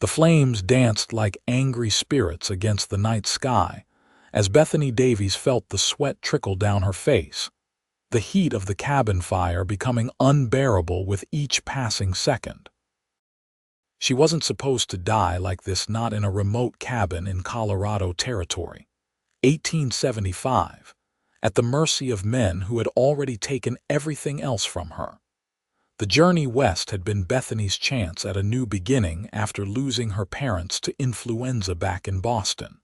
The flames danced like angry spirits against the night sky, as Bethany Davies felt the sweat trickle down her face, the heat of the cabin fire becoming unbearable with each passing second. She wasn't supposed to die like this, not in a remote cabin in Colorado Territory, 1875, at the mercy of men who had already taken everything else from her. The journey west had been Bethany's chance at a new beginning after losing her parents to influenza back in Boston.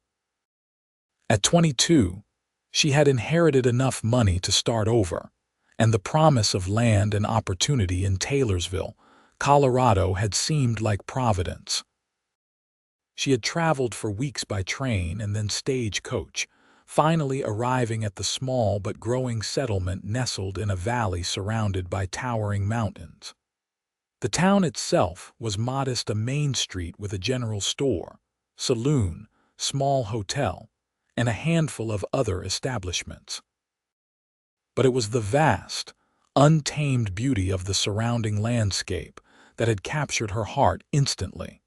At 22, she had inherited enough money to start over, and the promise of land and opportunity in Taylorsville, Colorado, had seemed like providence. She had traveled for weeks by train and then stagecoach, finally arriving at the small but growing settlement nestled in a valley surrounded by towering mountains. The town itself was modest, a main street with a general store, saloon, small hotel, and a handful of other establishments. But it was the vast, untamed beauty of the surrounding landscape that had captured her heart instantly.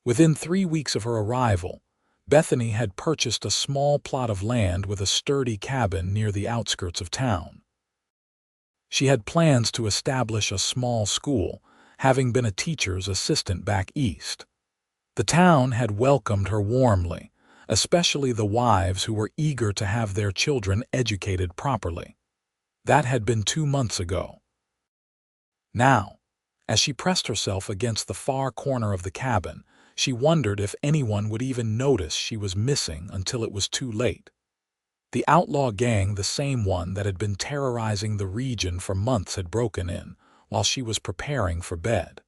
Within 3 weeks of her arrival, Bethany had purchased a small plot of land with a sturdy cabin near the outskirts of town. She had plans to establish a small school, having been a teacher's assistant back east. The town had welcomed her warmly, especially the wives who were eager to have their children educated properly. That had been 2 months ago. Now, as she pressed herself against the far corner of the cabin, she wondered if anyone would even notice she was missing until it was too late. The outlaw gang, the same one that had been terrorizing the region for months, had broken in while she was preparing for bed.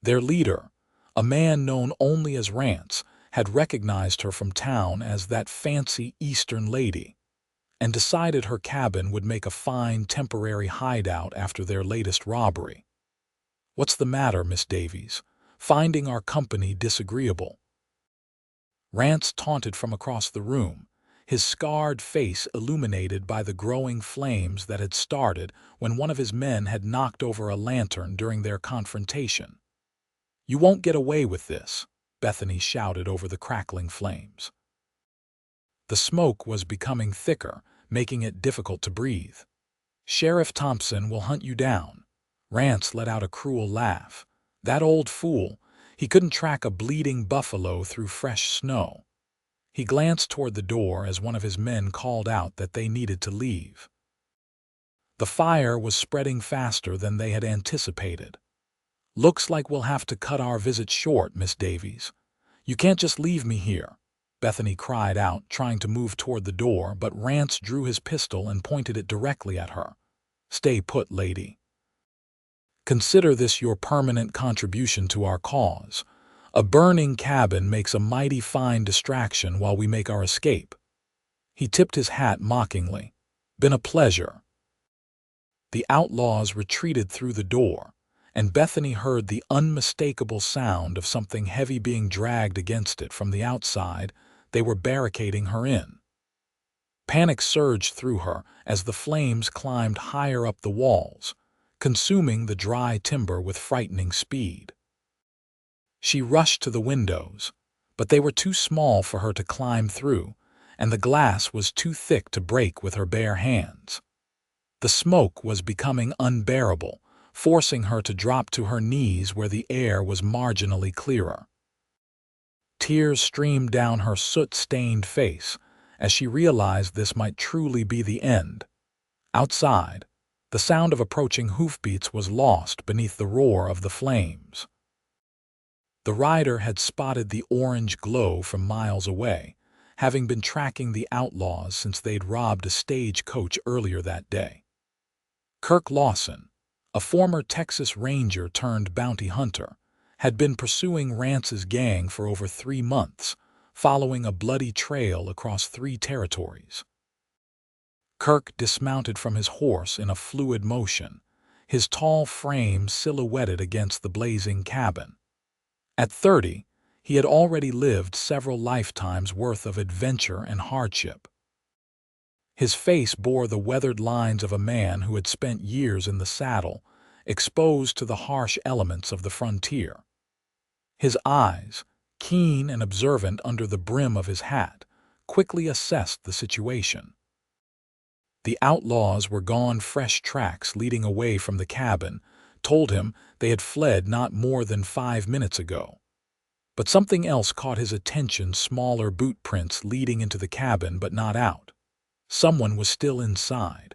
Their leader, a man known only as Rance, had recognized her from town as that fancy Eastern lady, and decided her cabin would make a fine temporary hideout after their latest robbery. "What's the matter, Miss Davies? Finding our company disagreeable?" Rance taunted from across the room, his scarred face illuminated by the growing flames that had started when one of his men had knocked over a lantern during their confrontation. "You won't get away with this," Bethany shouted over the crackling flames. The smoke was becoming thicker, making it difficult to breathe. "Sheriff Thompson will hunt you down." Rance let out a cruel laugh. That old fool, he couldn't track a bleeding buffalo through fresh snow. He glanced toward the door as one of his men called out that they needed to leave. The fire was spreading faster than they had anticipated. "Looks like we'll have to cut our visit short, Miss Davies. You can't just leave me here," Bethany cried out, trying to move toward the door, but Rance drew his pistol and pointed it directly at her. "Stay put, lady. Consider this your permanent contribution to our cause. A burning cabin makes a mighty fine distraction while we make our escape." He tipped his hat mockingly. "Been a pleasure." The outlaws retreated through the door, and Bethany heard the unmistakable sound of something heavy being dragged against it from the outside. They were barricading her in. Panic surged through her as the flames climbed higher up the walls, consuming the dry timber with frightening speed. She rushed to the windows, but they were too small for her to climb through, and the glass was too thick to break with her bare hands. The smoke was becoming unbearable, forcing her to drop to her knees where the air was marginally clearer. Tears streamed down her soot-stained face as she realized this might truly be the end. Outside, the sound of approaching hoofbeats was lost beneath the roar of the flames. The rider had spotted the orange glow from miles away, having been tracking the outlaws since they'd robbed a stagecoach earlier that day. Kirk Lawson, a former Texas Ranger turned bounty hunter, had been pursuing Rance's gang for over 3 months, following a bloody trail across 3 territories. Kirk dismounted from his horse in a fluid motion, his tall frame silhouetted against the blazing cabin. At 30, he had already lived several lifetimes' worth of adventure and hardship. His face bore the weathered lines of a man who had spent years in the saddle, exposed to the harsh elements of the frontier. His eyes, keen and observant under the brim of his hat, quickly assessed the situation. The outlaws were gone. Fresh tracks leading away from the cabin told him they had fled not more than 5 minutes ago. But something else caught his attention: smaller boot prints leading into the cabin but not out. Someone was still inside.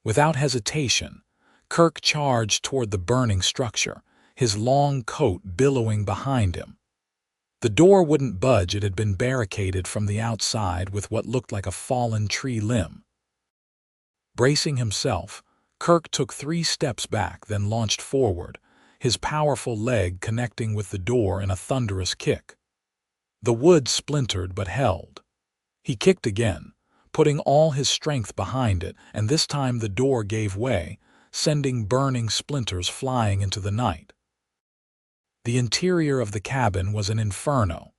Without hesitation, Kirk charged toward the burning structure, his long coat billowing behind him. The door wouldn't budge. It had been barricaded from the outside with what looked like a fallen tree limb. Bracing himself, Kirk took 3 steps back, then launched forward, his powerful leg connecting with the door in a thunderous kick. The wood splintered but held. He kicked again, putting all his strength behind it, and this time the door gave way, sending burning splinters flying into the night. The interior of the cabin was an inferno.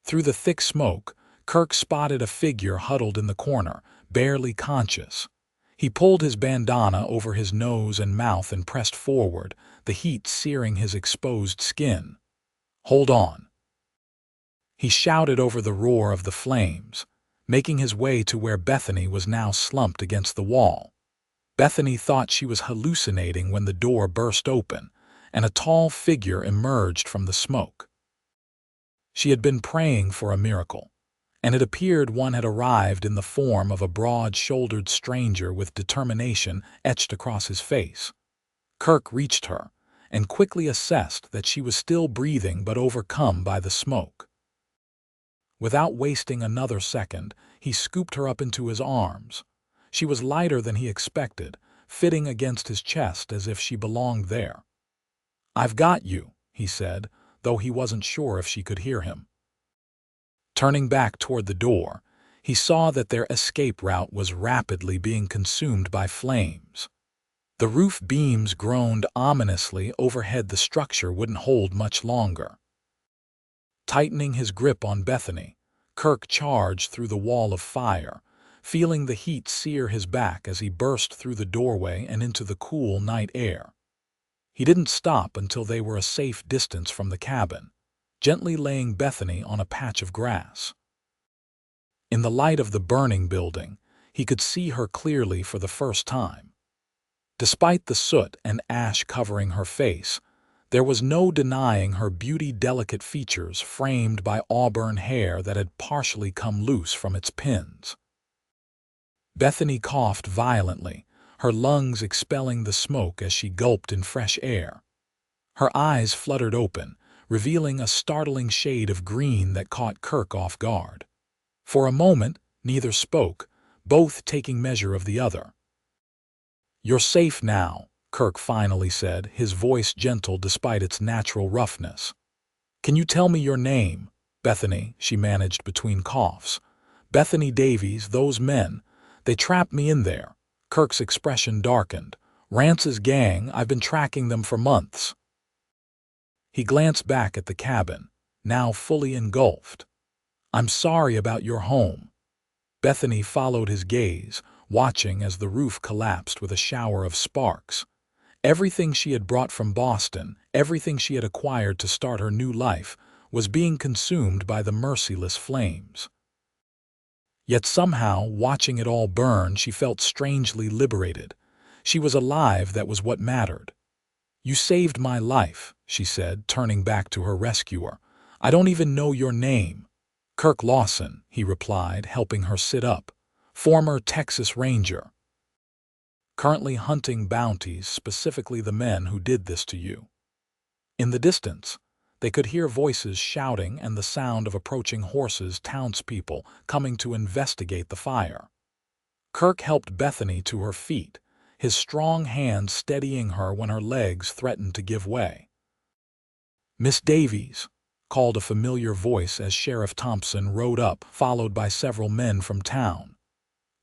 Through the thick smoke, Kirk spotted a figure huddled in the corner, barely conscious. He pulled his bandana over his nose and mouth and pressed forward, the heat searing his exposed skin. "Hold on!" He shouted over the roar of the flames, making his way to where Bethany was now slumped against the wall. Bethany thought she was hallucinating when the door burst open, and a tall figure emerged from the smoke. She had been praying for a miracle, and it appeared one had arrived in the form of a broad-shouldered stranger with determination etched across his face. Kirk reached her, and quickly assessed that she was still breathing but overcome by the smoke. Without wasting another second, he scooped her up into his arms. She was lighter than he expected, fitting against his chest as if she belonged there. "I've got you," he said, though he wasn't sure if she could hear him. Turning back toward the door, he saw that their escape route was rapidly being consumed by flames. The roof beams groaned ominously overhead. The structure wouldn't hold much longer. Tightening his grip on Bethany, Kirk charged through the wall of fire, feeling the heat sear his back as he burst through the doorway and into the cool night air. He didn't stop until they were a safe distance from the cabin, gently laying Bethany on a patch of grass. In the light of the burning building, he could see her clearly for the first time. Despite the soot and ash covering her face, there was no denying her beauty, delicate features framed by auburn hair that had partially come loose from its pins. Bethany coughed violently, her lungs expelling the smoke as she gulped in fresh air. Her eyes fluttered open, revealing a startling shade of green that caught Kirk off guard. For a moment, neither spoke, both taking measure of the other. "You're safe now," Kirk finally said, his voice gentle despite its natural roughness. "Can you tell me your name?" "Bethany," she managed between coughs. "Bethany Davies, those men, they trapped me in there." Kirk's expression darkened. "Rance's gang, I've been tracking them for months." He glanced back at the cabin, now fully engulfed. "I'm sorry about your home." Bethany followed his gaze, watching as the roof collapsed with a shower of sparks. Everything she had brought from Boston, everything she had acquired to start her new life, was being consumed by the merciless flames. Yet somehow, watching it all burn, she felt strangely liberated. She was alive, that was what mattered. "You saved my life," she said, turning back to her rescuer. "I don't even know your name." "Kirk Lawson," he replied, helping her sit up. "Former Texas Ranger. Currently hunting bounties, specifically the men who did this to you." In the distance, they could hear voices shouting and the sound of approaching horses, townspeople coming to investigate the fire. Kirk helped Bethany to her feet, his strong hand steadying her when her legs threatened to give way. "Miss Davies," called a familiar voice as Sheriff Thompson rode up, followed by several men from town.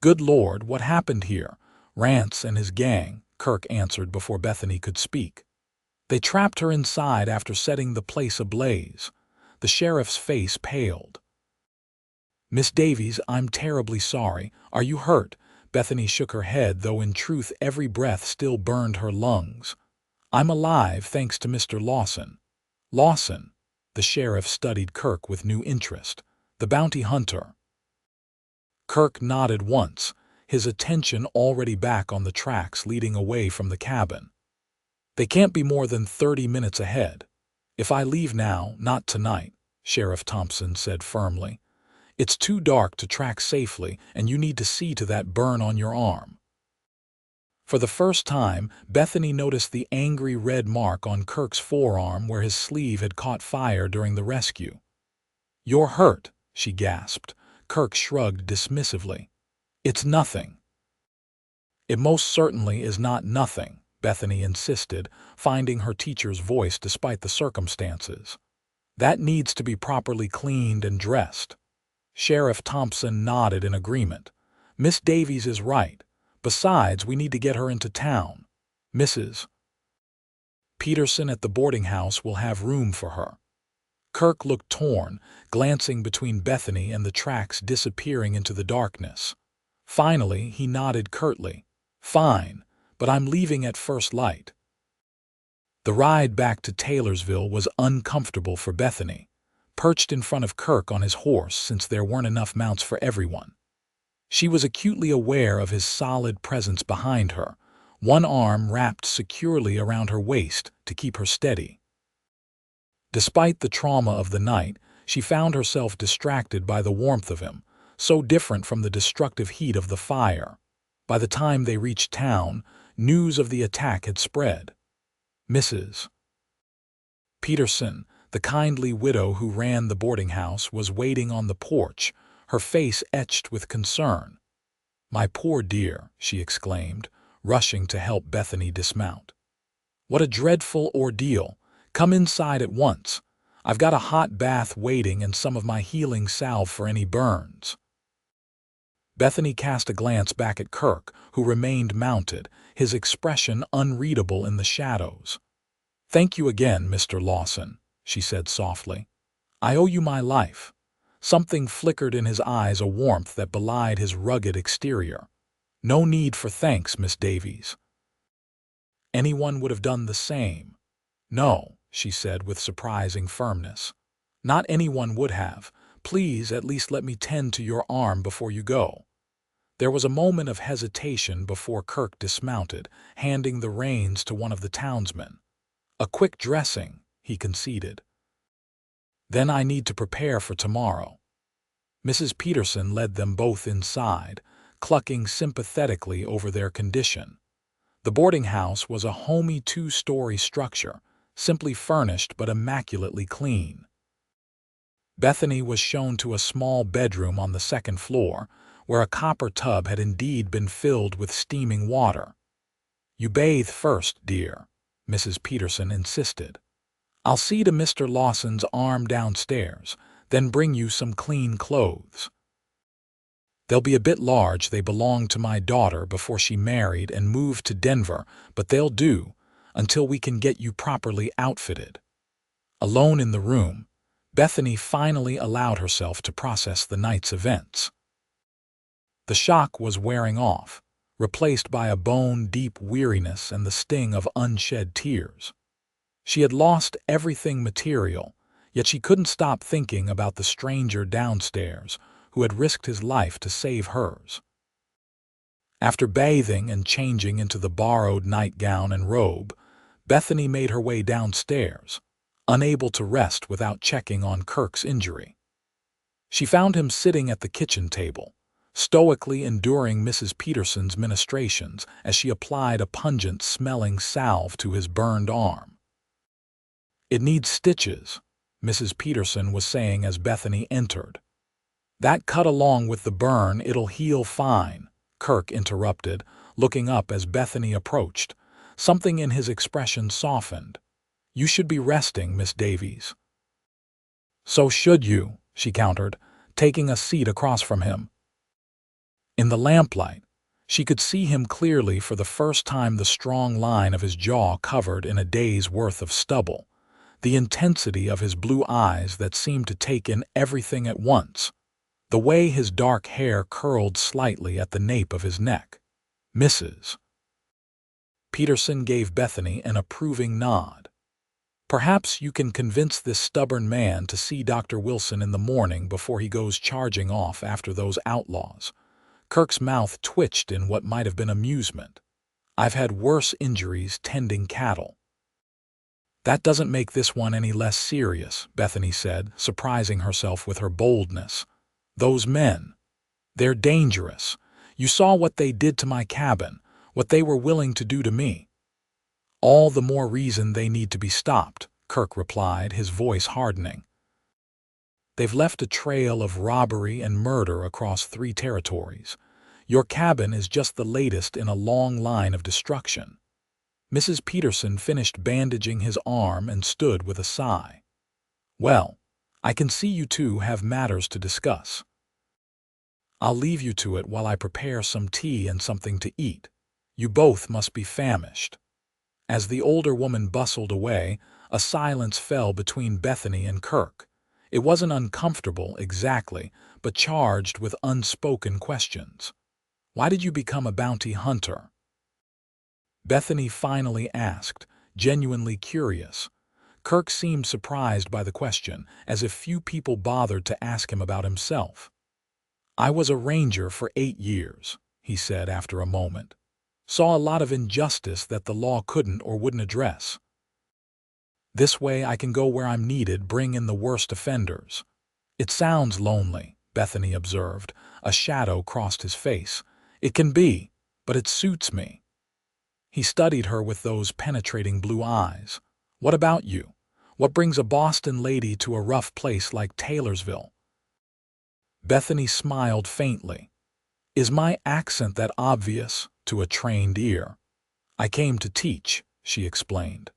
"Good Lord, what happened here?" "Rance and his gang," Kirk answered before Bethany could speak. "They trapped her inside after setting the place ablaze." The sheriff's face paled. "Miss Davies, I'm terribly sorry. Are you hurt?" Bethany shook her head, though in truth every breath still burned her lungs. "I'm alive, thanks to Mr. Lawson." Lawson. The sheriff studied Kirk with new interest. The bounty hunter. Kirk nodded once, his attention already back on the tracks leading away from the cabin. They can't be more than 30 minutes ahead. If I leave now, not tonight, Sheriff Thompson said firmly. It's too dark to track safely, and you need to see to that burn on your arm. For the first time, Bethany noticed the angry red mark on Kirk's forearm where his sleeve had caught fire during the rescue. "You're hurt," she gasped. Kirk shrugged dismissively. "It's nothing." "It most certainly is not nothing," Bethany insisted, finding her teacher's voice despite the circumstances. "That needs to be properly cleaned and dressed." Sheriff Thompson nodded in agreement. "Miss Davies is right. Besides, we need to get her into town. Mrs. Peterson at the boarding house will have room for her." Kirk looked torn, glancing between Bethany and the tracks disappearing into the darkness. Finally, he nodded curtly. "Fine, but I'm leaving at first light." The ride back to Taylorsville was uncomfortable for Bethany, perched in front of Kirk on his horse since there weren't enough mounts for everyone. She was acutely aware of his solid presence behind her, one arm wrapped securely around her waist to keep her steady. Despite the trauma of the night, she found herself distracted by the warmth of him, so different from the destructive heat of the fire. By the time they reached town, news of the attack had spread. Mrs. Peterson, the kindly widow who ran the boarding house, was waiting on the porch, her face etched with concern. "My poor dear," she exclaimed, rushing to help Bethany dismount. "What a dreadful ordeal! Come inside at once. I've got a hot bath waiting and some of my healing salve for any burns." Bethany cast a glance back at Kirk, who remained mounted, his expression unreadable in the shadows. "Thank you again, Mr. Lawson," she said softly. "I owe you my life." Something flickered in his eyes, a warmth that belied his rugged exterior. "No need for thanks, Miss Davies. Anyone would have done the same." "No," she said with surprising firmness. "Not anyone would have. Please at least let me tend to your arm before you go." There was a moment of hesitation before Kirk dismounted, handing the reins to one of the townsmen. "A quick dressing," he conceded. "Then I need to prepare for tomorrow." Mrs. Peterson led them both inside, clucking sympathetically over their condition. The boarding house was a homey 2-story structure, simply furnished but immaculately clean. Bethany was shown to a small bedroom on the second floor, where a copper tub had indeed been filled with steaming water. "You bathe first, dear," Mrs. Peterson insisted. "I'll see to Mr. Lawson's arm downstairs, then bring you some clean clothes. They'll be a bit large. They belonged to my daughter before she married and moved to Denver, but they'll do until we can get you properly outfitted." Alone in the room, Bethany finally allowed herself to process the night's events. The shock was wearing off, replaced by a bone-deep weariness and the sting of unshed tears. She had lost everything material, yet she couldn't stop thinking about the stranger downstairs who had risked his life to save hers. After bathing and changing into the borrowed nightgown and robe, Bethany made her way downstairs, unable to rest without checking on Kirk's injury. She found him sitting at the kitchen table, stoically enduring Mrs. Peterson's ministrations as she applied a pungent-smelling salve to his burned arm. "It needs stitches," Mrs. Peterson was saying as Bethany entered. "That cut along with the burn, it'll heal fine," Kirk interrupted, looking up as Bethany approached. Something in his expression softened. "You should be resting, Miss Davies." "So should you," she countered, taking a seat across from him. In the lamplight, she could see him clearly for the first time, the strong line of his jaw covered in a day's worth of stubble, the intensity of his blue eyes that seemed to take in everything at once, the way his dark hair curled slightly at the nape of his neck. Mrs. Peterson gave Bethany an approving nod. Perhaps you can convince this stubborn man to see Dr. Wilson in the morning before he goes charging off after those outlaws." Kirk's mouth twitched in what might have been amusement. "I've had worse injuries tending cattle." "That doesn't make this one any less serious," Bethany said, surprising herself with her boldness. "Those men, they're dangerous. You saw what they did to my cabin, what they were willing to do to me." "All the more reason they need to be stopped," Kirk replied, his voice hardening. "They've left a trail of robbery and murder across 3 territories. Your cabin is just the latest in a long line of destruction." Mrs. Peterson finished bandaging his arm and stood with a sigh. "Well, I can see you two have matters to discuss. I'll leave you to it while I prepare some tea and something to eat. You both must be famished." As the older woman bustled away, a silence fell between Bethany and Kirk. It wasn't uncomfortable exactly, but charged with unspoken questions. "Why did you become a bounty hunter?" Bethany finally asked, genuinely curious. Kirk seemed surprised by the question, as if few people bothered to ask him about himself. "I was a ranger for 8 years, he said after a moment. "Saw a lot of injustice that the law couldn't or wouldn't address. This way I can go where I'm needed, bring in the worst offenders." "It sounds lonely," Bethany observed. A shadow crossed his face. "It can be, but it suits me." He studied her with those penetrating blue eyes. "What about you? What brings a Boston lady to a rough place like Taylorsville?" Bethany smiled faintly. "Is my accent that obvious to a trained ear?" "I came to teach," she explained.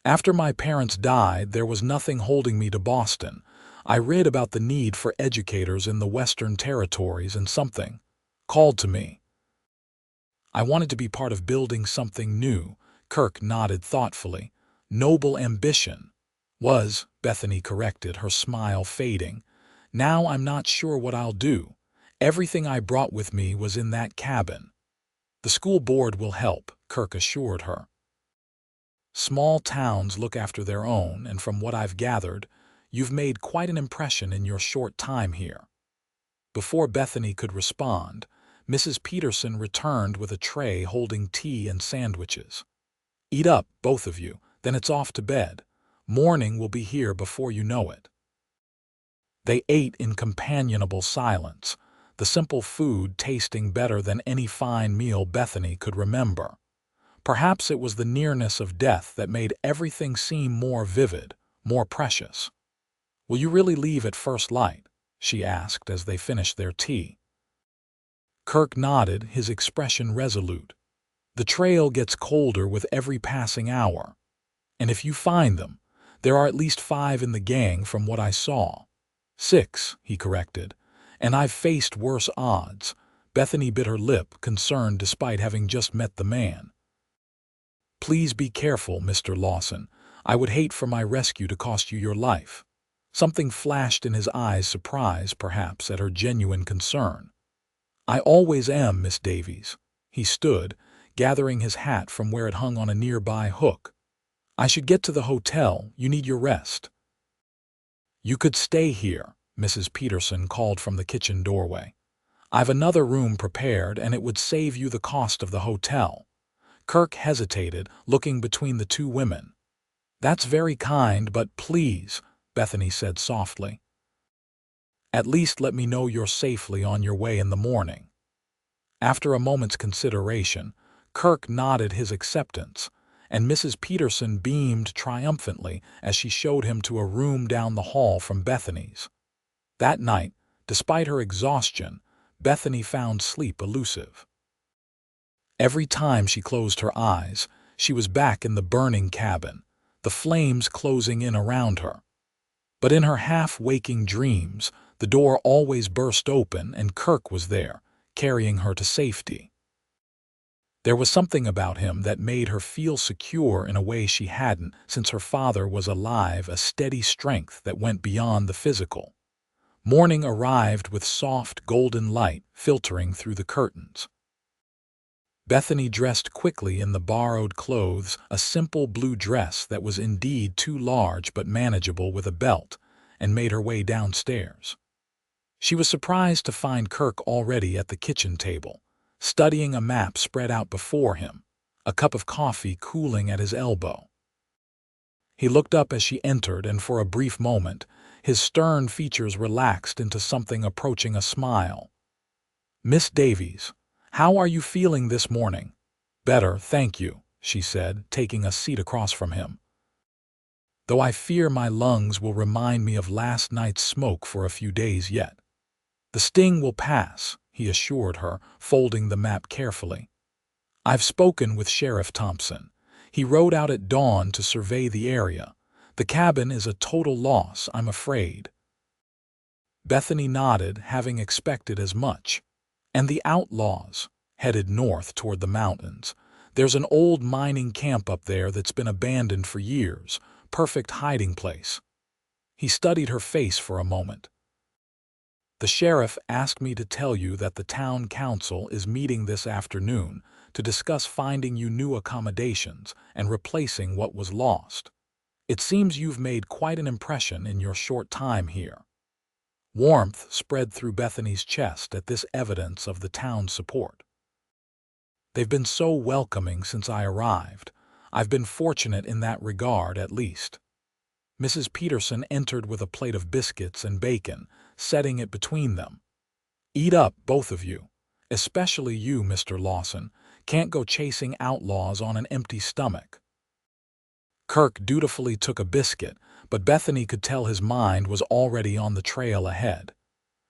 "After my parents died, there was nothing holding me to Boston. I read about the need for educators in the Western Territories and something called to me. I wanted to be part of building something new." Kirk nodded thoughtfully. "Noble ambition." "Was," Bethany corrected, her smile fading. "Now I'm not sure what I'll do. Everything I brought with me was in that cabin." "The school board will help," Kirk assured her. "Small towns look after their own, and from what I've gathered, you've made quite an impression in your short time here." Before Bethany could respond, Mrs. Peterson returned with a tray holding tea and sandwiches. "Eat up, both of you, then it's off to bed. Morning will be here before you know it." They ate in companionable silence, the simple food tasting better than any fine meal Bethany could remember. Perhaps it was the nearness of death that made everything seem more vivid, more precious. "Will you really leave at first light?" she asked as they finished their tea. Kirk nodded, his expression resolute. "The trail gets colder with every passing hour. And if you find them, there are at least 5 in the gang from what I saw." "6, he corrected. "And I've faced worse odds." Bethany bit her lip, concerned despite having just met the man. "Please be careful, Mr. Lawson. I would hate for my rescue to cost you your life." Something flashed in his eyes, surprise perhaps at her genuine concern. "I always am, Miss Davies." He stood, gathering his hat from where it hung on a nearby hook. "I should get to the hotel. You need your rest." "You could stay here," Mrs. Peterson called from the kitchen doorway. "I've another room prepared, and it would save you the cost of the hotel." Kirk hesitated, looking between the 2 women. "That's very kind, but please," Bethany said softly. "At least let me know you're safely on your way in the morning." After a moment's consideration, Kirk nodded his acceptance, and Mrs. Peterson beamed triumphantly as she showed him to a room down the hall from Bethany's. That night, despite her exhaustion, Bethany found sleep elusive. Every time she closed her eyes, she was back in the burning cabin, the flames closing in around her. But in her half-waking dreams, the door always burst open and Kirk was there, carrying her to safety. There was something about him that made her feel secure in a way she hadn't since her father was alive, a steady strength that went beyond the physical. Morning arrived with soft golden light filtering through the curtains. Bethany dressed quickly in the borrowed clothes, a simple blue dress that was indeed too large but manageable with a belt, and made her way downstairs. She was surprised to find Kirk already at the kitchen table, studying a map spread out before him, a cup of coffee cooling at his elbow. He looked up as she entered, and for a brief moment, his stern features relaxed into something approaching a smile. "Miss Davies, how are you feeling this morning?" "Better, thank you," she said, taking a seat across from him. "Though I fear my lungs will remind me of last night's smoke for a few days yet." "The sting will pass," he assured her, folding the map carefully. "I've spoken with Sheriff Thompson. He rode out at dawn to survey the area. The cabin is a total loss, I'm afraid." Bethany nodded, having expected as much. "And the Outlaws?" "Headed north toward the mountains. There's an old mining camp up there that's been abandoned for years. Perfect hiding place." He studied her face for a moment. "The sheriff asked me to tell you that the town council is meeting this afternoon to discuss finding you new accommodations and replacing what was lost. It seems you've made quite an impression in your short time here." Warmth spread through Bethany's chest at this evidence of the town's support. "They've been so welcoming since I arrived. I've been fortunate in that regard, at least." Mrs. Peterson entered with a plate of biscuits and bacon, setting it between them. "Eat up, both of you. Especially you, Mr. Lawson. Can't go chasing outlaws on an empty stomach." Kirk dutifully took a biscuit, but Bethany could tell his mind was already on the trail ahead.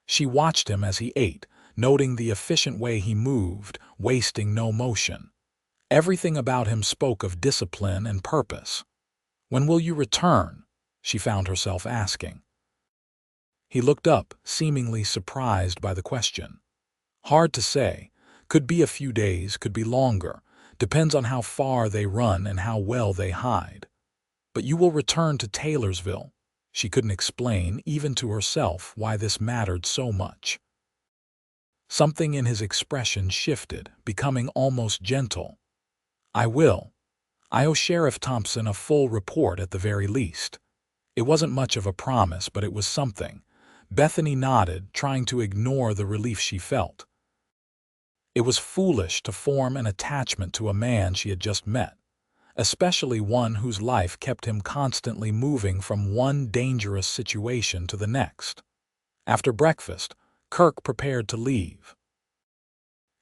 She watched him as he ate, noting the efficient way he moved, wasting no motion. Everything about him spoke of discipline and purpose. "When will you return?" she found herself asking. He looked up, seemingly surprised by the question. "Hard to say. Could be a few days, could be longer. Depends on how far they run and how well they hide." "But you will return to Taylorsville." She couldn't explain, even to herself, why this mattered so much. Something in his expression shifted, becoming almost gentle. "I will. I owe Sheriff Thompson a full report at the very least." It wasn't much of a promise, but it was something. Bethany nodded, trying to ignore the relief she felt. It was foolish to form an attachment to a man she had just met, especially one whose life kept him constantly moving from one dangerous situation to the next. After breakfast, Kirk prepared to leave.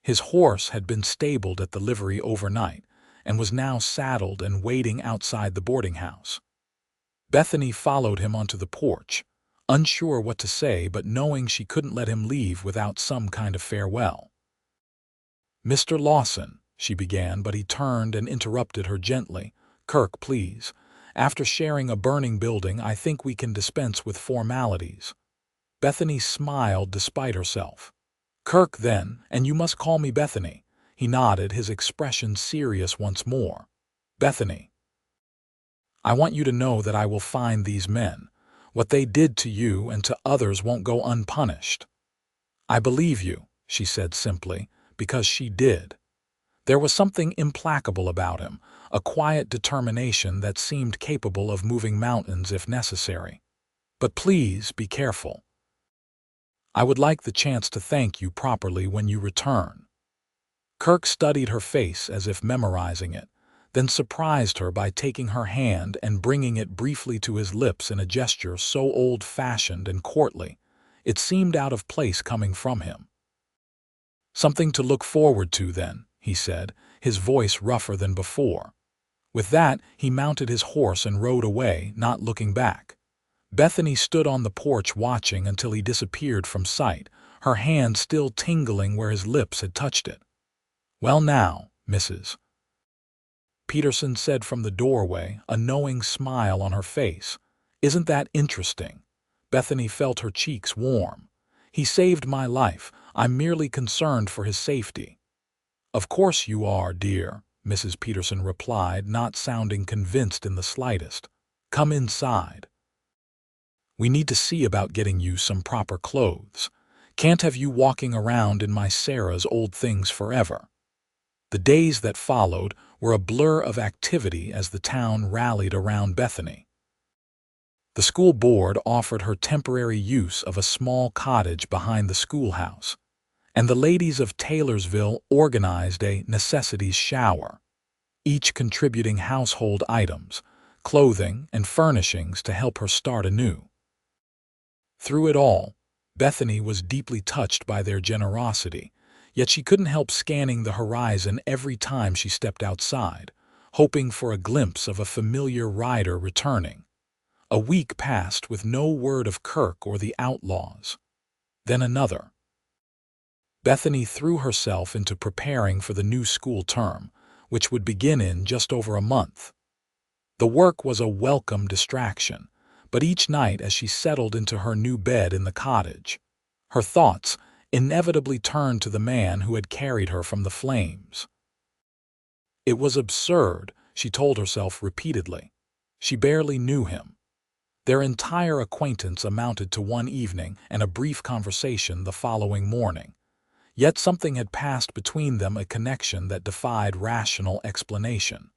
His horse had been stabled at the livery overnight and was now saddled and waiting outside the boarding house. Bethany followed him onto the porch, unsure what to say but knowing she couldn't let him leave without some kind of farewell. "Mr. Lawson," she began, but he turned and interrupted her gently. "Kirk, please. After sharing a burning building, I think we can dispense with formalities." Bethany smiled despite herself. "Kirk, then, and you must call me Bethany." He nodded, his expression serious once more. "Bethany. I want you to know that I will find these men. What they did to you and to others won't go unpunished." "I believe you," she said simply, because she did. There was something implacable about him, a quiet determination that seemed capable of moving mountains if necessary. "But please be careful. I would like the chance to thank you properly when you return." Kirk studied her face as if memorizing it, then surprised her by taking her hand and bringing it briefly to his lips in a gesture so old-fashioned and courtly, it seemed out of place coming from him. "Something to look forward to, then," he said, his voice rougher than before. With that, he mounted his horse and rode away, not looking back. Bethany stood on the porch watching until he disappeared from sight, her hand still tingling where his lips had touched it. "Well now, Mrs. Peterson said from the doorway, a knowing smile on her face. "Isn't that interesting?" Bethany felt her cheeks warm. "He saved my life. I'm merely concerned for his safety." "Of course you are, dear," Mrs. Peterson replied, not sounding convinced in the slightest. "Come inside. We need to see about getting you some proper clothes. Can't have you walking around in my Sarah's old things forever." The days that followed were a blur of activity as the town rallied around Bethany. The school board offered her temporary use of a small cottage behind the schoolhouse, and the ladies of Taylorsville organized a necessities shower, each contributing household items, clothing, and furnishings to help her start anew. Through it all, Bethany was deeply touched by their generosity, yet she couldn't help scanning the horizon every time she stepped outside, hoping for a glimpse of a familiar rider returning. A week passed with no word of Kirk or the Outlaws. Then another. Bethany threw herself into preparing for the new school term, which would begin in just over a month. The work was a welcome distraction, but each night as she settled into her new bed in the cottage, her thoughts inevitably turned to the man who had carried her from the flames. It was absurd, she told herself repeatedly. She barely knew him. Their entire acquaintance amounted to one evening and a brief conversation the following morning. Yet something had passed between them, a connection that defied rational explanation.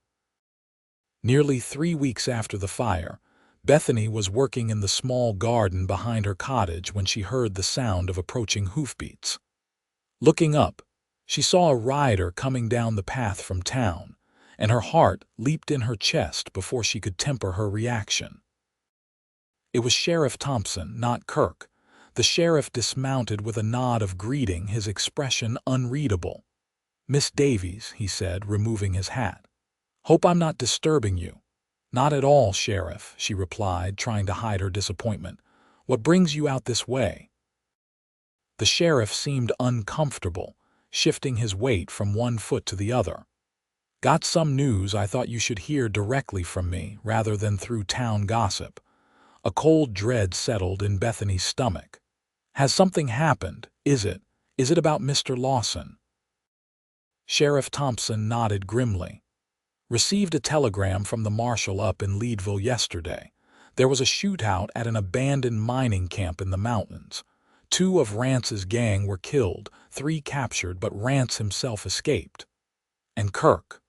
Nearly 3 weeks after the fire, Bethany was working in the small garden behind her cottage when she heard the sound of approaching hoofbeats. Looking up, she saw a rider coming down the path from town, and her heart leaped in her chest before she could temper her reaction. It was Sheriff Thompson, not Kirk. The sheriff dismounted with a nod of greeting, his expression unreadable. "Miss Davies," he said, removing his hat. "Hope I'm not disturbing you." "Not at all, Sheriff," she replied, trying to hide her disappointment. "What brings you out this way?" The sheriff seemed uncomfortable, shifting his weight from one foot to the other. "Got some news I thought you should hear directly from me rather than through town gossip." A cold dread settled in Bethany's stomach. "Has something happened? Is it about Mr. Lawson?" Sheriff Thompson nodded grimly. "Received a telegram from the marshal up in Leadville yesterday. There was a shootout at an abandoned mining camp in the mountains. 2 of Rance's gang were killed, 3 captured, but Rance himself escaped." "And Kirk?"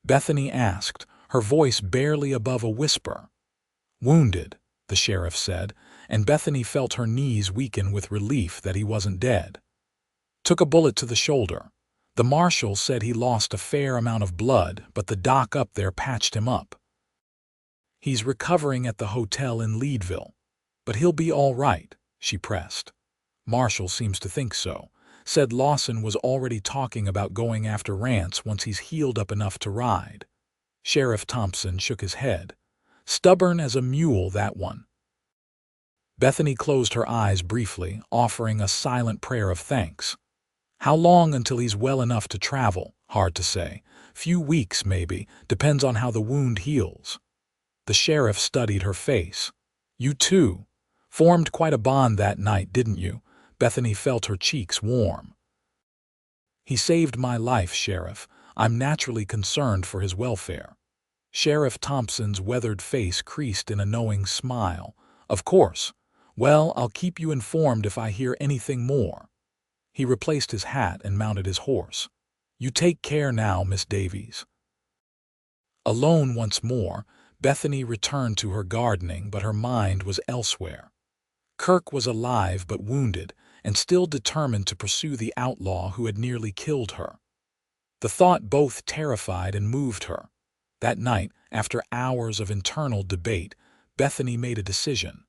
Bethany asked, her voice barely above a whisper. "Wounded," the sheriff said, and Bethany felt her knees weaken with relief that he wasn't dead. "Took a bullet to the shoulder. The marshal said he lost a fair amount of blood, but the doc up there patched him up. He's recovering at the hotel in Leadville. But he'll be all right," she pressed. "Marshal seems to think so. Said Lawson was already talking about going after Rance once he's healed up enough to ride." Sheriff Thompson shook his head. "Stubborn as a mule, that one." Bethany closed her eyes briefly, offering a silent prayer of thanks. "How long until he's well enough to travel? Hard to say. Few weeks, maybe. Depends on how the wound heals." The sheriff studied her face. "You two formed quite a bond that night, didn't you?" Bethany felt her cheeks warm. "He saved my life, Sheriff. I'm naturally concerned for his welfare." Sheriff Thompson's weathered face creased in a knowing smile. "Of course. Well, I'll keep you informed if I hear anything more." He replaced his hat and mounted his horse. "You take care now, Miss Davies." Alone once more, Bethany returned to her gardening, but her mind was elsewhere. Kirk was alive but wounded, and still determined to pursue the outlaw who had nearly killed her. The thought both terrified and moved her. That night, after hours of internal debate, Bethany made a decision.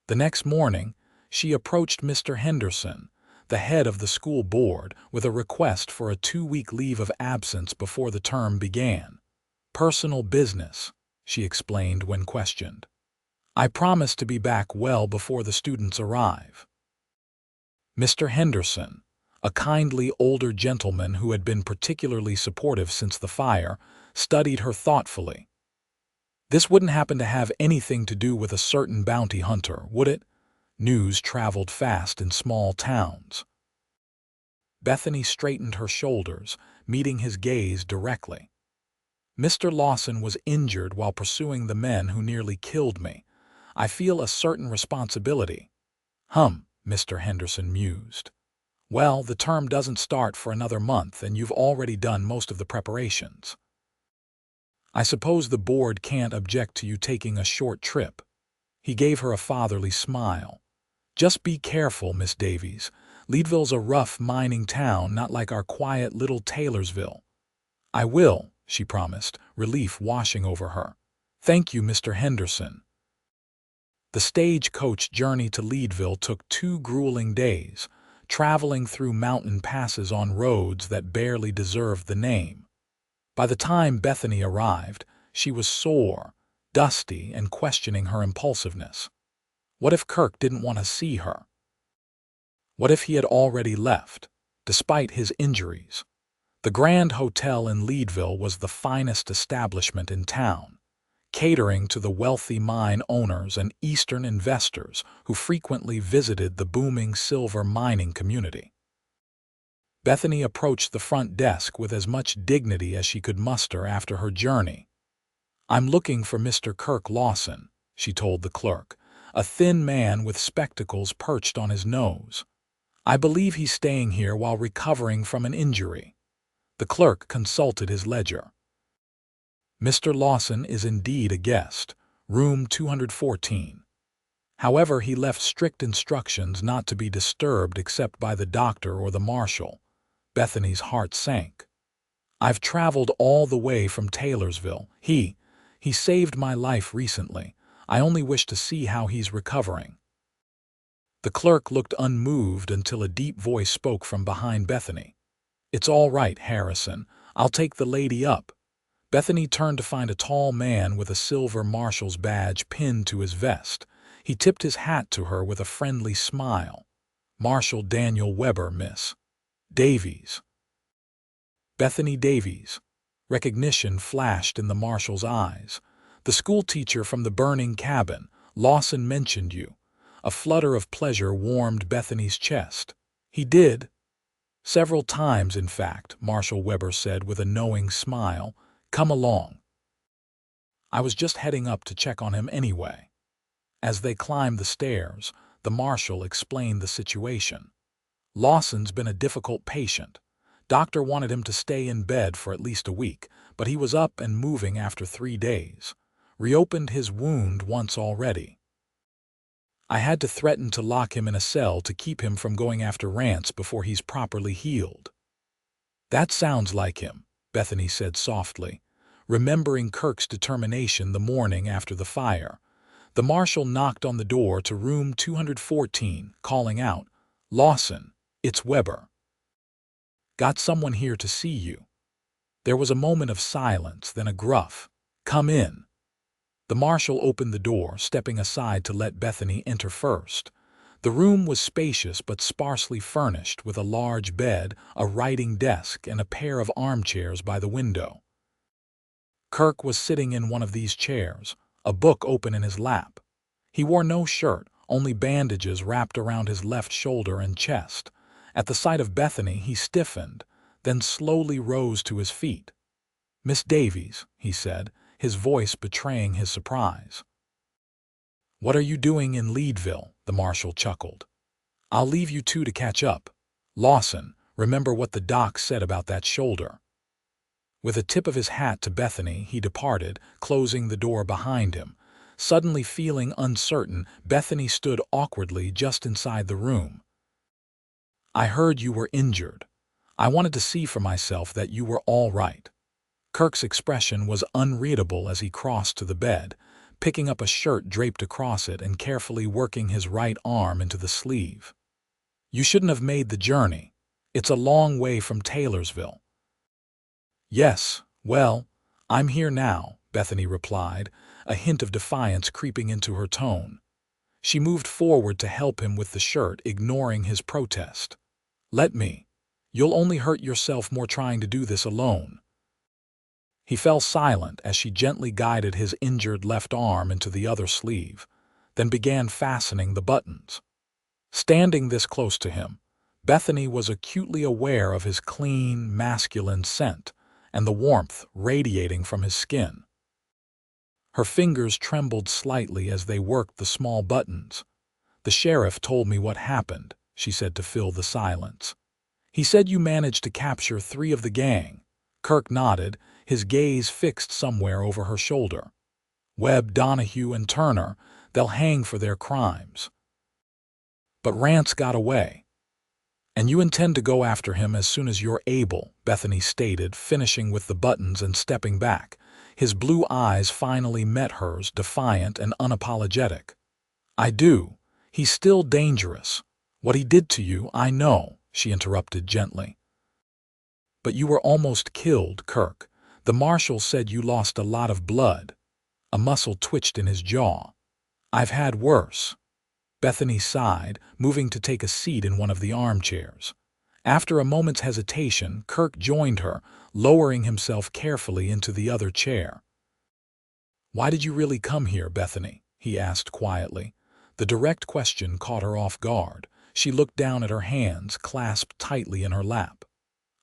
The next morning, she approached Mr. Henderson, the head of the school board, with a request for a 2-week leave of absence before the term began. "Personal business," she explained when questioned. "I promise to be back well before the students arrive." Mr. Henderson, a kindly older gentleman who had been particularly supportive since the fire, studied her thoughtfully. "This wouldn't happen to have anything to do with a certain bounty hunter, would it?" News traveled fast in small towns. Bethany straightened her shoulders, meeting his gaze directly. "Mr. Lawson was injured while pursuing the men who nearly killed me. I feel a certain responsibility." Mr. Henderson mused. Well, the term doesn't start for another month and you've already done most of the preparations. I suppose the board can't object to you taking a short trip. He gave her a fatherly smile. Just be careful, Miss Davies. Leadville's a rough mining town, not like our quiet little Taylorsville. I will, she promised, relief washing over her. Thank you, Mr. Henderson. The stagecoach journey to Leadville took 2 grueling days, traveling through mountain passes on roads that barely deserved the name. By the time Bethany arrived, she was sore, dusty, and questioning her impulsiveness. What if Kirk didn't want to see her? What if he had already left, despite his injuries? The Grand Hotel in Leadville was the finest establishment in town, catering to the wealthy mine owners and Eastern investors who frequently visited the booming silver mining community. Bethany approached the front desk with as much dignity as she could muster after her journey. "I'm looking for Mr. Kirk Lawson," she told the clerk, a thin man with spectacles perched on his nose. "I believe he's staying here while recovering from an injury." The clerk consulted his ledger. "Mr. Lawson is indeed a guest, room 214. However, he left strict instructions not to be disturbed except by the doctor or the marshal." Bethany's heart sank. "I've traveled all the way from Taylorsville. He saved my life recently. I only wish to see how he's recovering." The clerk looked unmoved until a deep voice spoke from behind Bethany. "It's all right, Harrison. I'll take the lady up." Bethany turned to find a tall man with a silver marshal's badge pinned to his vest. He tipped his hat to her with a friendly smile. "Marshal Daniel Weber, Miss Davies." Bethany Davies. Recognition flashed in the marshal's eyes. "The schoolteacher from the burning cabin. Lawson mentioned you." A flutter of pleasure warmed Bethany's chest. "He did?" "Several times, in fact," Marshal Weber said with a knowing smile. "Come along." "I was just heading up to check on him anyway." As they climbed the stairs, the marshal explained the situation. "Lawson's been a difficult patient. Doctor wanted him to stay in bed for at least a week, but he was up and moving after 3 days. Reopened his wound once already. I had to threaten to lock him in a cell to keep him from going after rants before he's properly healed." "That sounds like him," Bethany said softly, remembering Kirk's determination the morning after the fire. The marshal knocked on the door to room 214, calling out, "Lawson, it's Weber. Got someone here to see you." There was a moment of silence, then a gruff, "Come in." The marshal opened the door, stepping aside to let Bethany enter first. The room was spacious but sparsely furnished, with a large bed, a writing desk, and a pair of armchairs by the window. Kirk was sitting in one of these chairs, a book open in his lap. He wore no shirt, only bandages wrapped around his left shoulder and chest. At the sight of Bethany, he stiffened, then slowly rose to his feet. "Miss Davies," he said, his voice betraying his surprise. "What are you doing in Leadville?" the marshal chuckled. "I'll leave you two to catch up. Lawson, remember what the doc said about that shoulder." With a tip of his hat to Bethany, he departed, closing the door behind him. Suddenly feeling uncertain, Bethany stood awkwardly just inside the room. "I heard you were injured. I wanted to see for myself that you were all right." Kirk's expression was unreadable as he crossed to the bed, picking up a shirt draped across it and carefully working his right arm into the sleeve. "You shouldn't have made the journey. It's a long way from Taylorsville." "Yes, well, I'm here now," Bethany replied, a hint of defiance creeping into her tone. She moved forward to help him with the shirt, ignoring his protest. "Let me. You'll only hurt yourself more trying to do this alone." He fell silent as she gently guided his injured left arm into the other sleeve, then began fastening the buttons. Standing this close to him, Bethany was acutely aware of his clean, masculine scent and the warmth radiating from his skin. Her fingers trembled slightly as they worked the small buttons. "The sheriff told me what happened," she said to fill the silence. He said you managed to capture 3 of the gang. Kirk nodded, his gaze fixed somewhere over her shoulder. Webb, Donahue, and Turner, they'll hang for their crimes. But Rance got away. And you intend to go after him as soon as you're able, Bethany stated, finishing with the buttons and stepping back. His blue eyes finally met hers, defiant and unapologetic. I do. He's still dangerous. What he did to you, I know, she interrupted gently. But you were almost killed, Kirk. The marshal said you lost a lot of blood. A muscle twitched in his jaw. I've had worse. Bethany sighed, moving to take a seat in one of the armchairs. After a moment's hesitation, Kirk joined her, lowering himself carefully into the other chair. Why did you really come here, Bethany? He asked quietly. The direct question caught her off guard. She looked down at her hands, clasped tightly in her lap.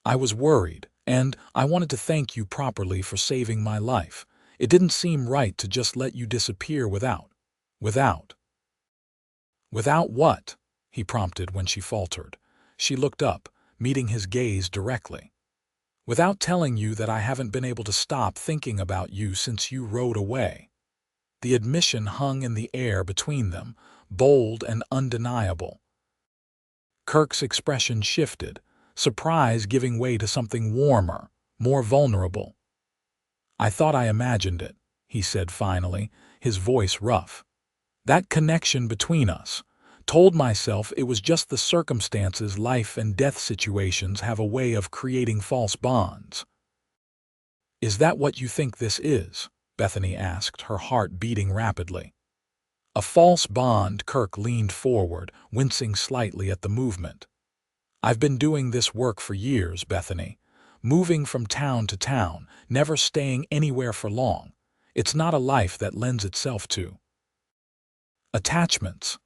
I was worried, and I wanted to thank you properly for saving my life. It didn't seem right to just let you disappear without. Without what? He prompted when she faltered. She looked up, meeting his gaze directly. Without telling you that I haven't been able to stop thinking about you since you rode away. The admission hung in the air between them, bold and undeniable. Kirk's expression shifted, surprise giving way to something warmer, more vulnerable. I thought I imagined it, he said finally, his voice rough. That connection between us. Told myself it was just the circumstances, life and death situations have a way of creating false bonds. Is that what you think this is? Bethany asked, her heart beating rapidly. A false bond, Kirk leaned forward, wincing slightly at the movement. I've been doing this work for years, Bethany. Moving from town to town, never staying anywhere for long. It's not a life that lends itself to attachments.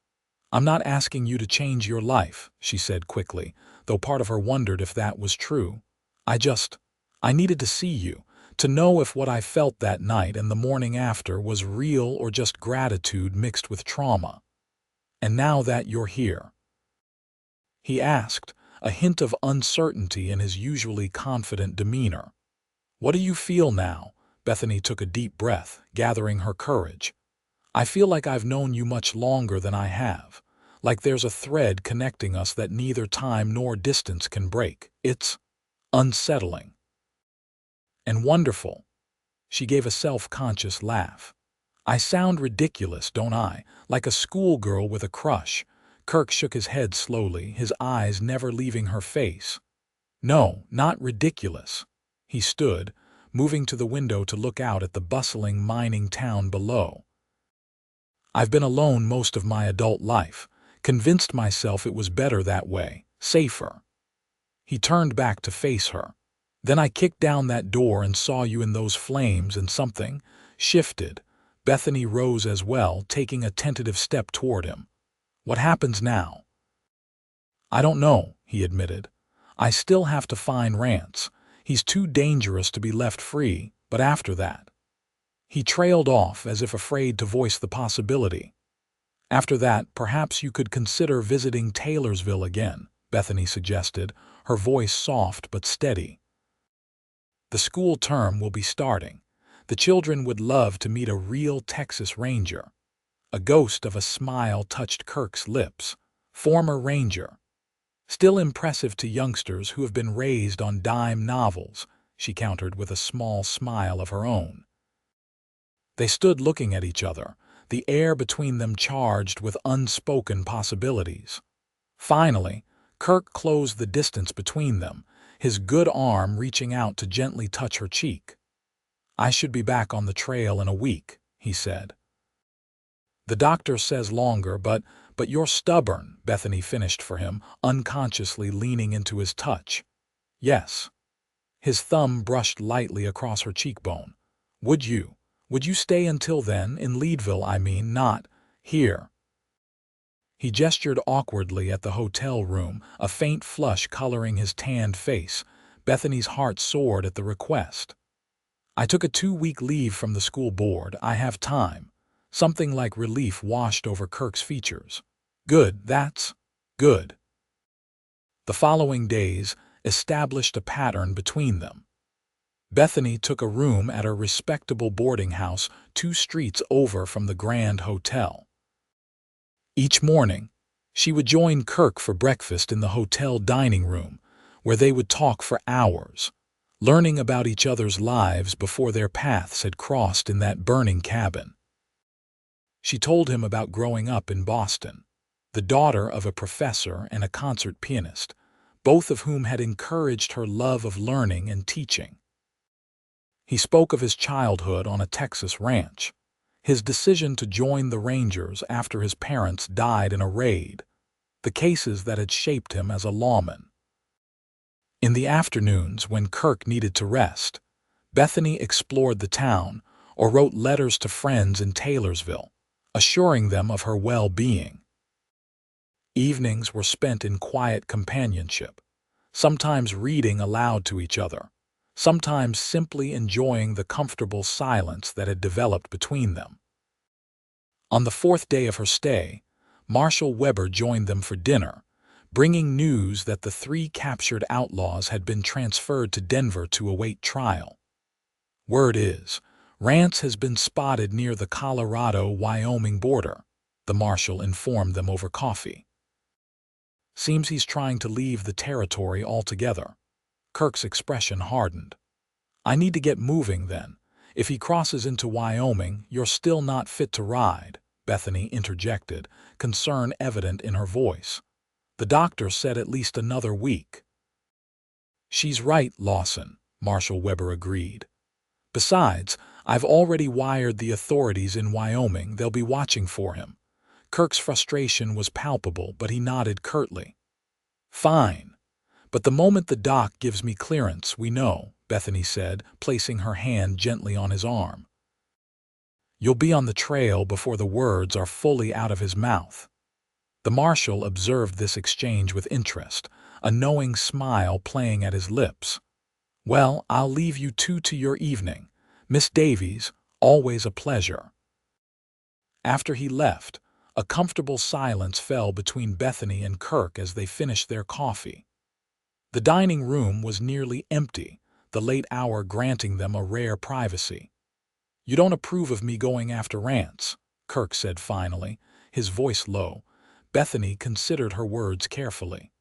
I'm not asking you to change your life, she said quickly, though part of her wondered if that was true. I needed to see you, to know if what I felt that night and the morning after was real or just gratitude mixed with trauma. And now that you're here. He asked, a hint of uncertainty in his usually confident demeanor. What do you feel now? Bethany took a deep breath, gathering her courage. I feel like I've known you much longer than I have, like there's a thread connecting us that neither time nor distance can break. It's unsettling. And wonderful. She gave a self-conscious laugh. I sound ridiculous, don't I? Like a schoolgirl with a crush. Kirk shook his head slowly, his eyes never leaving her face. No, not ridiculous. He stood, moving to the window to look out at the bustling mining town below. I've been alone most of my adult life, convinced myself it was better that way, safer. He turned back to face her. Then I kicked down that door and saw you in those flames and something shifted. Bethany rose as well, taking a tentative step toward him. What happens now? I don't know, he admitted. I still have to find Rance. He's too dangerous to be left free, but after that. He trailed off as if afraid to voice the possibility. After that, perhaps you could consider visiting Taylorsville again, Bethany suggested, her voice soft but steady. The school term will be starting. The children would love to meet a real Texas Ranger. A ghost of a smile touched Kirk's lips. Former Ranger. Still impressive to youngsters who have been raised on dime novels, she countered with a small smile of her own. They stood looking at each other, the air between them charged with unspoken possibilities. Finally, Kirk closed the distance between them, his good arm reaching out to gently touch her cheek. I should be back on the trail in a week, he said. The doctor says longer, but you're stubborn, Bethany finished for him, unconsciously leaning into his touch. Yes. His thumb brushed lightly across her cheekbone. Would you stay until then, in Leadville, I mean, not here? He gestured awkwardly at the hotel room, a faint flush coloring his tanned face. Bethany's heart soared at the request. I took a 2-week leave from the school board. I have time. Something like relief washed over Kirk's features. Good, that's good. The following days established a pattern between them. Bethany took a room at a respectable boarding house 2 streets over from the Grand Hotel. Each morning, she would join Kirk for breakfast in the hotel dining room, where they would talk for hours, learning about each other's lives before their paths had crossed in that burning cabin. She told him about growing up in Boston, the daughter of a professor and a concert pianist, both of whom had encouraged her love of learning and teaching. He spoke of his childhood on a Texas ranch, his decision to join the Rangers after his parents died in a raid, the cases that had shaped him as a lawman. In the afternoons, when Kirk needed to rest, Bethany explored the town or wrote letters to friends in Taylorsville, assuring them of her well-being. Evenings were spent in quiet companionship, sometimes reading aloud to each other, sometimes simply enjoying the comfortable silence that had developed between them. On the 4th day of her stay, Marshal Weber joined them for dinner, bringing news that the 3 captured outlaws had been transferred to Denver to await trial. Word is, Rance has been spotted near the Colorado-Wyoming border, the marshal informed them over coffee. Seems he's trying to leave the territory altogether. Kirk's expression hardened. I need to get moving then. If he crosses into Wyoming, you're still not fit to ride, Bethany interjected, concern evident in her voice. The doctor said at least another week. She's right, Lawson, Marshal Weber agreed. Besides, I've already wired the authorities in Wyoming. They'll be watching for him. Kirk's frustration was palpable, but he nodded curtly. Fine. But the moment the doc gives me clearance, we know, Bethany said, placing her hand gently on his arm. You'll be on the trail before the words are fully out of his mouth. The marshal observed this exchange with interest, a knowing smile playing at his lips. Well, I'll leave you two to your evening. Miss Davies, always a pleasure. After he left, a comfortable silence fell between Bethany and Kirk as they finished their coffee. The dining room was nearly empty, the late hour granting them a rare privacy. You don't approve of me going after Rance, Kirk said finally, his voice low. Bethany considered her words carefully.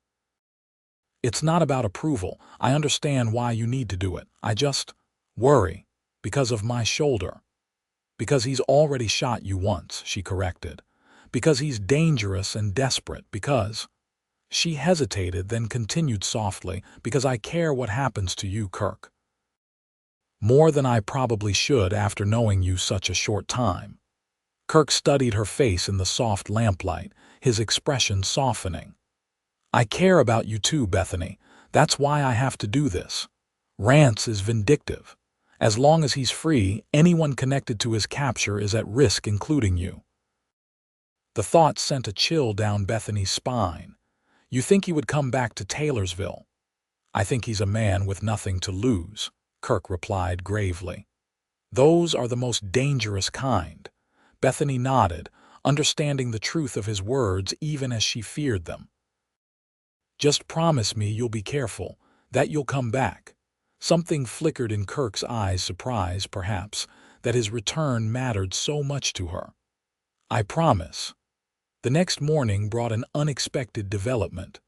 It's not about approval. I understand why you need to do it. I just worry because of my shoulder. Because he's already shot you once, she corrected. Because he's dangerous and desperate. Because... She hesitated, then continued softly, because I care what happens to you, Kirk. More than I probably should after knowing you such a short time. Kirk studied her face in the soft lamplight, his expression softening. I care about you too, Bethany. That's why I have to do this. Rance is vindictive. As long as he's free, anyone connected to his capture is at risk, including you. The thought sent a chill down Bethany's spine. You think he would come back to Taylorsville? I think he's a man with nothing to lose, Kirk replied gravely. Those are the most dangerous kind. Bethany nodded, understanding the truth of his words even as she feared them. Just promise me you'll be careful, that you'll come back. Something flickered in Kirk's eyes, surprise, perhaps, that his return mattered so much to her. I promise. The next morning brought an unexpected development.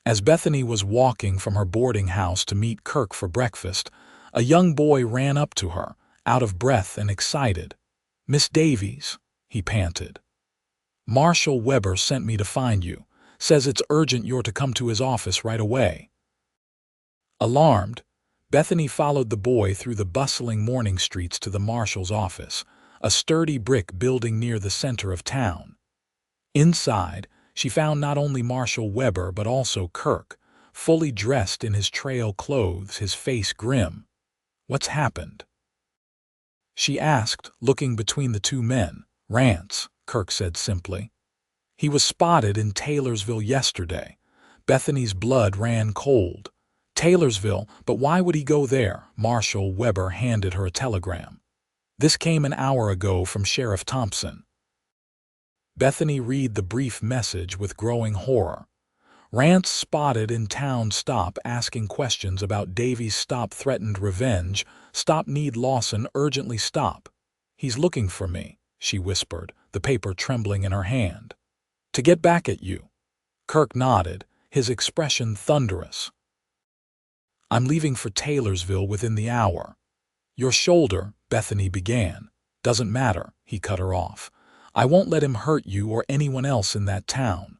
As Bethany was walking from her boarding house to meet Kirk for breakfast, a young boy ran up to her, out of breath and excited. Miss Davies, he panted. Marshal Weber sent me to find you. Says it's urgent you're to come to his office right away. Alarmed, Bethany followed the boy through the bustling morning streets to the marshal's office, a sturdy brick building near the center of town. Inside, she found not only Marshal Weber but also Kirk, fully dressed in his trail clothes, his face grim. What's happened? She asked, looking between the two men. Rance, Kirk said simply. He was spotted in Taylorsville yesterday. Bethany's blood ran cold. Taylorsville, but why would he go there? Marshal Weber handed her a telegram. This came an hour ago from Sheriff Thompson. Bethany read the brief message with growing horror. Rance, spotted in town, stop asking questions about Davies, stop threatened revenge, stop need Lawson, urgently stop. He's looking for me, she whispered, the paper trembling in her hand. To get back at you. Kirk nodded, his expression thunderous. I'm leaving for Taylorsville within the hour. Your shoulder, Bethany began. Doesn't matter, he cut her off. I won't let him hurt you or anyone else in that town.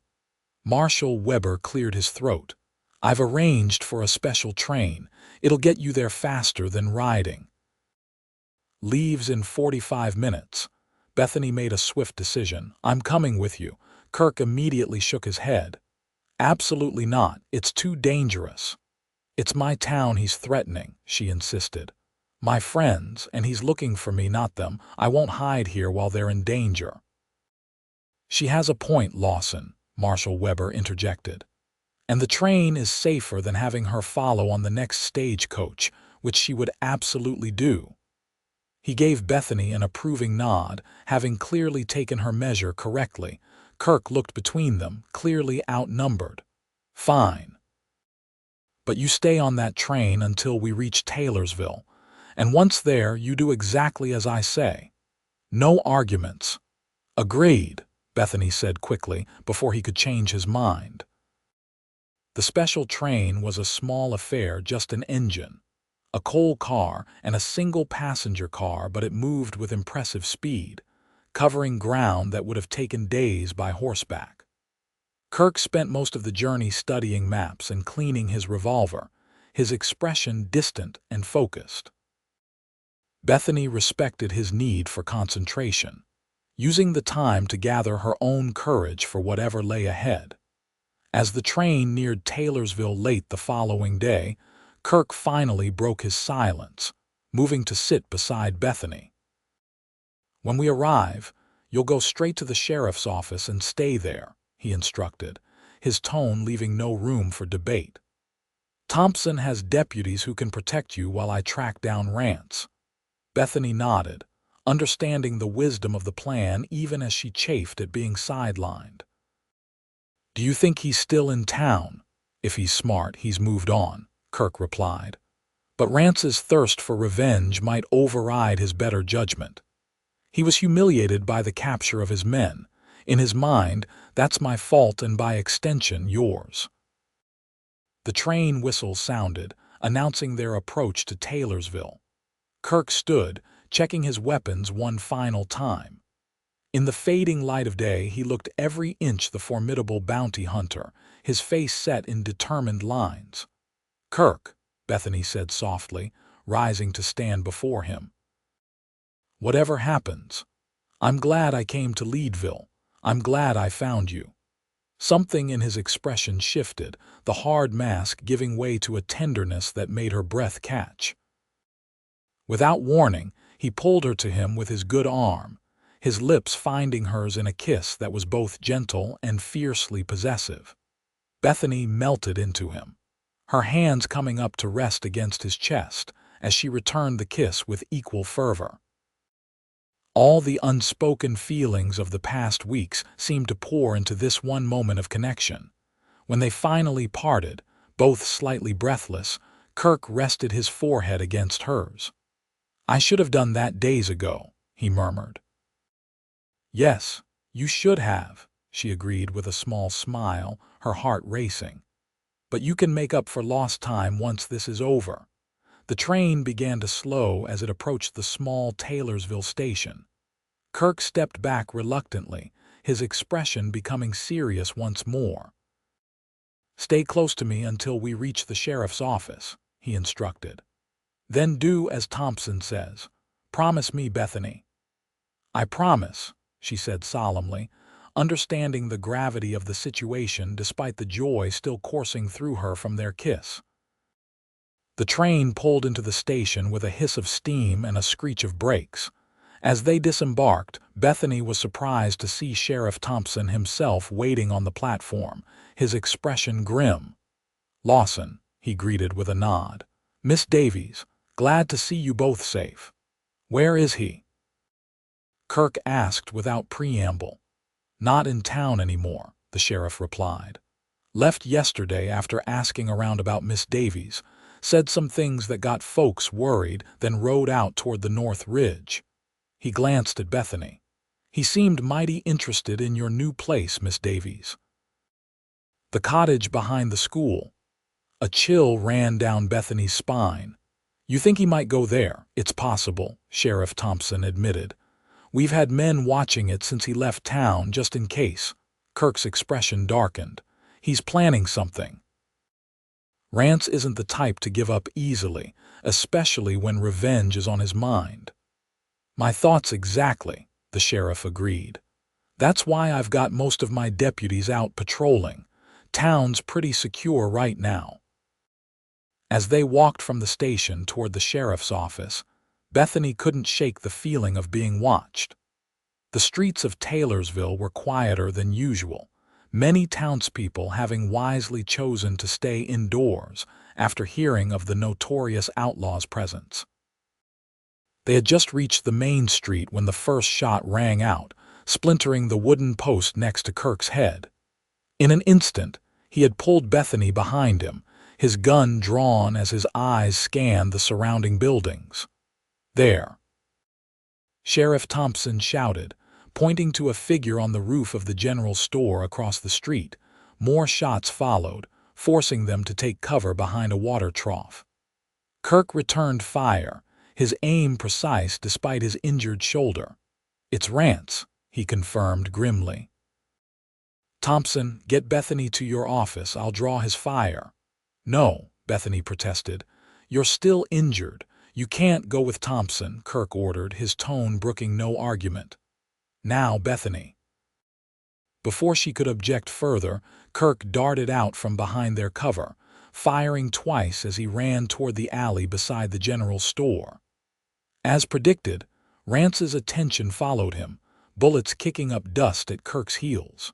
Marshal Weber cleared his throat. I've arranged for a special train. It'll get you there faster than riding. Leaves in 45 minutes. Bethany made a swift decision. I'm coming with you. Kirk immediately shook his head. Absolutely not. It's too dangerous. It's my town he's threatening, she insisted. My friends, and he's looking for me, not them. I won't hide here while they're in danger. She has a point, Lawson, Marshal Weber interjected. And the train is safer than having her follow on the next stagecoach, which she would absolutely do. He gave Bethany an approving nod, having clearly taken her measure correctly. Kirk looked between them, clearly outnumbered. Fine. But you stay on that train until we reach Taylorsville, and once there you do exactly as I say. No arguments. Agreed, Bethany said quickly before he could change his mind. The special train was a small affair, just an engine, a coal car, and a single passenger car, but it moved with impressive speed, covering ground that would have taken days by horseback. Kirk spent most of the journey studying maps and cleaning his revolver, his expression distant and focused. Bethany respected his need for concentration, using the time to gather her own courage for whatever lay ahead. As the train neared Taylorsville late the following day, Kirk finally broke his silence, moving to sit beside Bethany. When we arrive, you'll go straight to the sheriff's office and stay there, he instructed, his tone leaving no room for debate. Thompson has deputies who can protect you while I track down Rance. Bethany nodded, understanding the wisdom of the plan even as she chafed at being sidelined. Do you think he's still in town? If he's smart, he's moved on, Kirk replied. But Rance's thirst for revenge might override his better judgment. He was humiliated by the capture of his men. In his mind, that's my fault and by extension yours. The train whistle sounded, announcing their approach to Taylorsville. Kirk stood, checking his weapons one final time. In the fading light of day, he looked every inch the formidable bounty hunter, his face set in determined lines. Kirk, Bethany said softly, rising to stand before him. Whatever happens, I'm glad I came to Leadville. I'm glad I found you. Something in his expression shifted, the hard mask giving way to a tenderness that made her breath catch. Without warning, he pulled her to him with his good arm, his lips finding hers in a kiss that was both gentle and fiercely possessive. Bethany melted into him, her hands coming up to rest against his chest as she returned the kiss with equal fervor. All the unspoken feelings of the past weeks seemed to pour into this one moment of connection. When they finally parted, both slightly breathless, Kirk rested his forehead against hers. I should have done that days ago, he murmured. Yes, you should have, she agreed with a small smile, her heart racing. But you can make up for lost time once this is over. The train began to slow as it approached the small Taylorsville station. Kirk stepped back reluctantly, his expression becoming serious once more. Stay close to me until we reach the sheriff's office, he instructed. Then do as Thompson says. Promise me, Bethany. I promise, she said solemnly, understanding the gravity of the situation despite the joy still coursing through her from their kiss. The train pulled into the station with a hiss of steam and a screech of brakes. As they disembarked, Bethany was surprised to see Sheriff Thompson himself waiting on the platform, his expression grim. Lawson, he greeted with a nod. Miss Davies, glad to see you both safe. Where is he? Kirk asked without preamble. Not in town anymore, the sheriff replied. Left yesterday after asking around about Miss Davies. Said some things that got folks worried, then rode out toward the North Ridge." He glanced at Bethany. "He seemed mighty interested in your new place, Miss Davies." "The cottage behind the school." A chill ran down Bethany's spine. "You think he might go there?" "It's possible," Sheriff Thompson admitted. "We've had men watching it since he left town, just in case." Kirk's expression darkened. "He's planning something." Rance isn't the type to give up easily, especially when revenge is on his mind. "My thoughts exactly," the sheriff agreed. "That's why I've got most of my deputies out patrolling. Town's pretty secure right now." As they walked from the station toward the sheriff's office, Bethany couldn't shake the feeling of being watched. The streets of Taylorsville were quieter than usual, many townspeople having wisely chosen to stay indoors after hearing of the notorious Outlaws' presence. They had just reached the main street when the first shot rang out, splintering the wooden post next to Kirk's head. In an instant, he had pulled Bethany behind him, his gun drawn as his eyes scanned the surrounding buildings. "There!" Sheriff Thompson shouted, pointing to a figure on the roof of the general store across the street. More shots followed, forcing them to take cover behind a water trough. Kirk returned fire, his aim precise despite his injured shoulder. "It's Rance," he confirmed grimly. "Thompson, get Bethany to your office. I'll draw his fire." "No," Bethany protested. "You're still injured. You can't go with Thompson," Kirk ordered, his tone brooking no argument. "Now, Bethany." Before she could object further, Kirk darted out from behind their cover, firing twice as he ran toward the alley beside the general store. As predicted, Rance's attention followed him, bullets kicking up dust at Kirk's heels.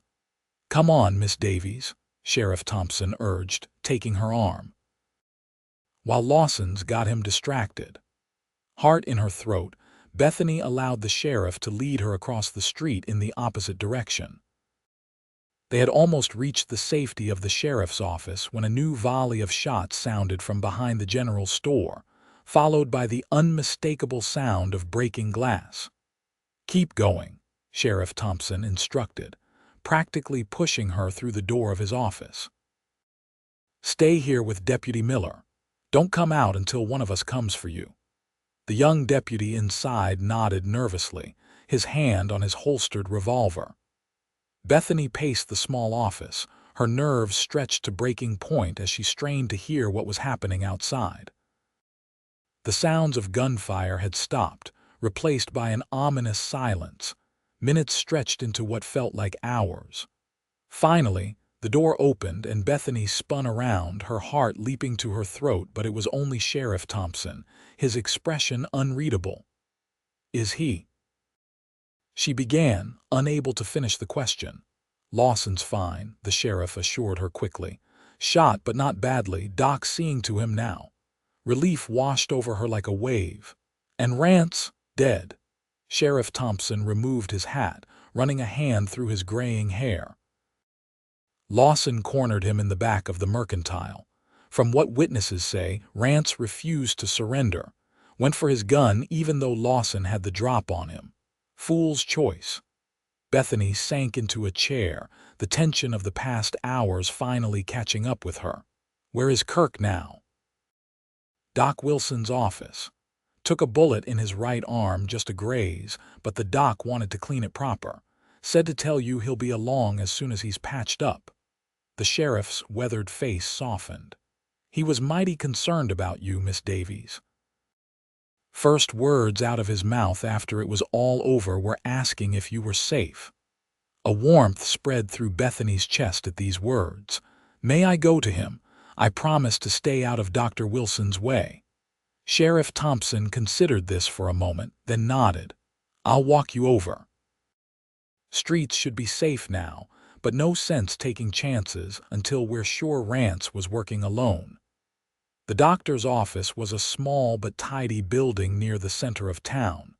"Come on, Miss Davies," Sheriff Thompson urged, taking her arm. While Lawson's got him distracted. Heart in her throat, Bethany allowed the sheriff to lead her across the street in the opposite direction. They had almost reached the safety of the sheriff's office when a new volley of shots sounded from behind the general store, followed by the unmistakable sound of breaking glass. "Keep going," Sheriff Thompson instructed, practically pushing her through the door of his office. "Stay here with Deputy Miller. Don't come out until one of us comes for you." The young deputy inside nodded nervously, his hand on his holstered revolver. Bethany paced the small office, her nerves stretched to breaking point as she strained to hear what was happening outside. The sounds of gunfire had stopped, replaced by an ominous silence. Minutes stretched into what felt like hours. Finally, the door opened and Bethany spun around, her heart leaping to her throat, but it was only Sheriff Thompson, his expression unreadable. "Is he?" She began, unable to finish the question. "Lawson's fine," the sheriff assured her quickly. "Shot, but not badly. Doc's seeing to him now." Relief washed over her like a wave. "And Rance, dead." Sheriff Thompson removed his hat, running a hand through his graying hair. Lawson cornered him in the back of the mercantile. From what witnesses say, Rance refused to surrender. Went for his gun even though Lawson had the drop on him. Fool's choice. Bethany sank into a chair, the tension of the past hours finally catching up with her. "Where is Kirk now?" Doc Wilson's office. Took a bullet in his right arm, just a graze, but the doc wanted to clean it proper. Said to tell you he'll be along as soon as he's patched up. The sheriff's weathered face softened. "He was mighty concerned about you, Miss Davies." First words out of his mouth after it was all over were asking if you were safe. A warmth spread through Bethany's chest at these words. "May I go to him? I promise to stay out of Dr. Wilson's way." Sheriff Thompson considered this for a moment, then nodded. "I'll walk you over." Streets should be safe now, but no sense taking chances until we're sure Rance was working alone. The doctor's office was a small but tidy building near the center of town.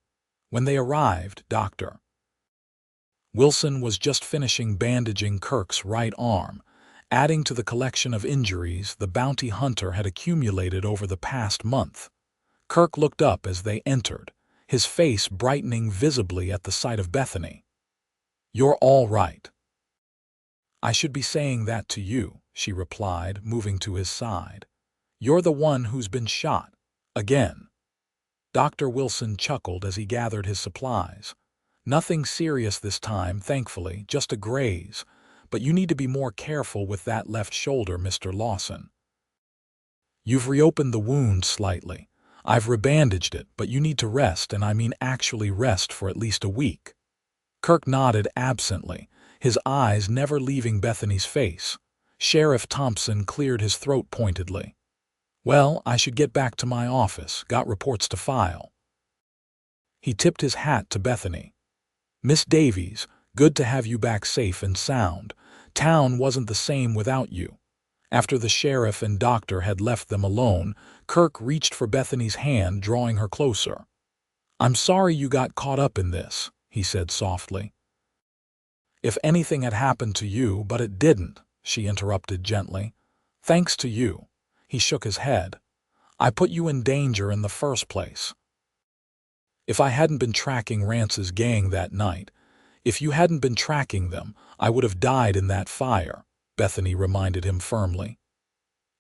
When they arrived, Dr. Wilson was just finishing bandaging Kirk's right arm, adding to the collection of injuries the bounty hunter had accumulated over the past month. Kirk looked up as they entered, his face brightening visibly at the sight of Bethany. "You're all right." "I should be saying that to you," she replied, moving to his side. "You're the one who's been shot. Again." Dr. Wilson chuckled as he gathered his supplies. "Nothing serious this time, thankfully, just a graze. But you need to be more careful with that left shoulder, Mr. Lawson. You've reopened the wound slightly. I've rebandaged it, but you need to rest, and I mean actually rest for at least a week." Kirk nodded absently, his eyes never leaving Bethany's face. Sheriff Thompson cleared his throat pointedly. "Well, I should get back to my office. Got reports to file." He tipped his hat to Bethany. "Miss Davies, good to have you back safe and sound. Town wasn't the same without you." After the sheriff and doctor had left them alone, Kirk reached for Bethany's hand, drawing her closer. "I'm sorry you got caught up in this," he said softly. "If anything had happened to you, but it didn't," she interrupted gently. "Thanks to you." He shook his head. "I put you in danger in the first place. If I hadn't been tracking Rance's gang that night, if you hadn't been tracking them, I would have died in that fire," Bethany reminded him firmly.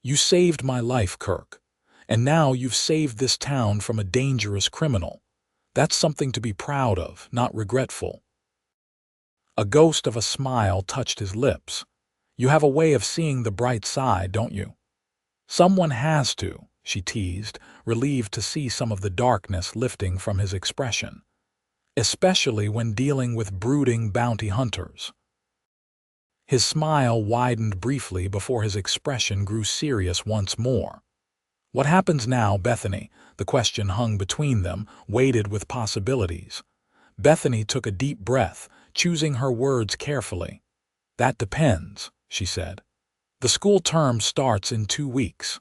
"You saved my life, Kirk, and now you've saved this town from a dangerous criminal. That's something to be proud of, not regretful." A ghost of a smile touched his lips. "You have a way of seeing the bright side, don't you?" "Someone has to," she teased, relieved to see some of the darkness lifting from his expression, especially when dealing with brooding bounty hunters. His smile widened briefly before his expression grew serious once more. "What happens now, Bethany?" The question hung between them, weighted with possibilities. Bethany took a deep breath, choosing her words carefully. "That depends," she said. "The school term starts in 2 weeks.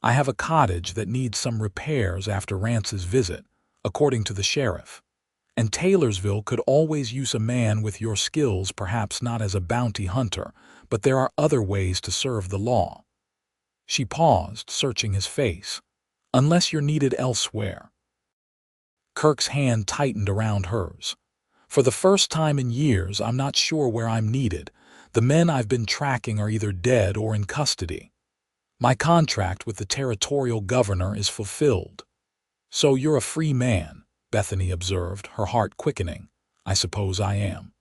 I have a cottage that needs some repairs after Rance's visit, according to the sheriff. And Taylorsville could always use a man with your skills, perhaps not as a bounty hunter, but there are other ways to serve the law." She paused, searching his face. "Unless you're needed elsewhere." Kirk's hand tightened around hers. "For the first time in years, I'm not sure where I'm needed. The men I've been tracking are either dead or in custody. My contract with the territorial governor is fulfilled." "So you're a free man," Bethany observed, her heart quickening. "I suppose I am."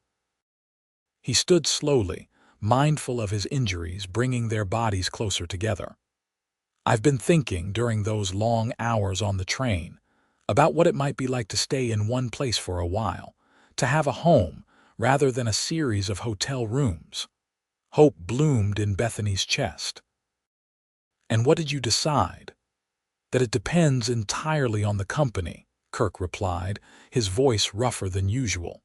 He stood slowly, mindful of his injuries, bringing their bodies closer together. "I've been thinking during those long hours on the train about what it might be like to stay in one place for a while, to have a home rather than a series of hotel rooms." Hope bloomed in Bethany's chest. "And what did you decide?" "That it depends entirely on the company," Kirk replied, his voice rougher than usual.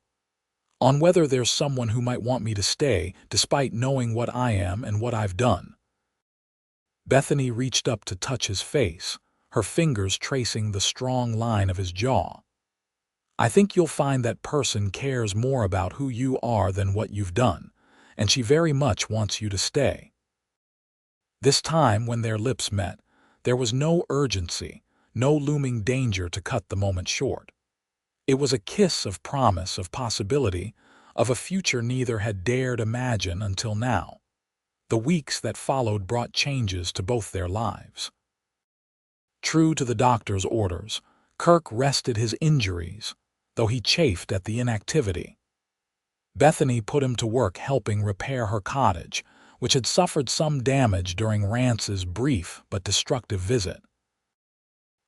"On whether there's someone who might want me to stay, despite knowing what I am and what I've done." Bethany reached up to touch his face, her fingers tracing the strong line of his jaw. "I think you'll find that person cares more about who you are than what you've done, and she very much wants you to stay." This time, when their lips met, there was no urgency, no looming danger to cut the moment short. It was a kiss of promise, of possibility, of a future neither had dared imagine until now. The weeks that followed brought changes to both their lives. True to the doctor's orders, Kirk rested his injuries, though he chafed at the inactivity. Bethany put him to work helping repair her cottage, which had suffered some damage during Rance's brief but destructive visit.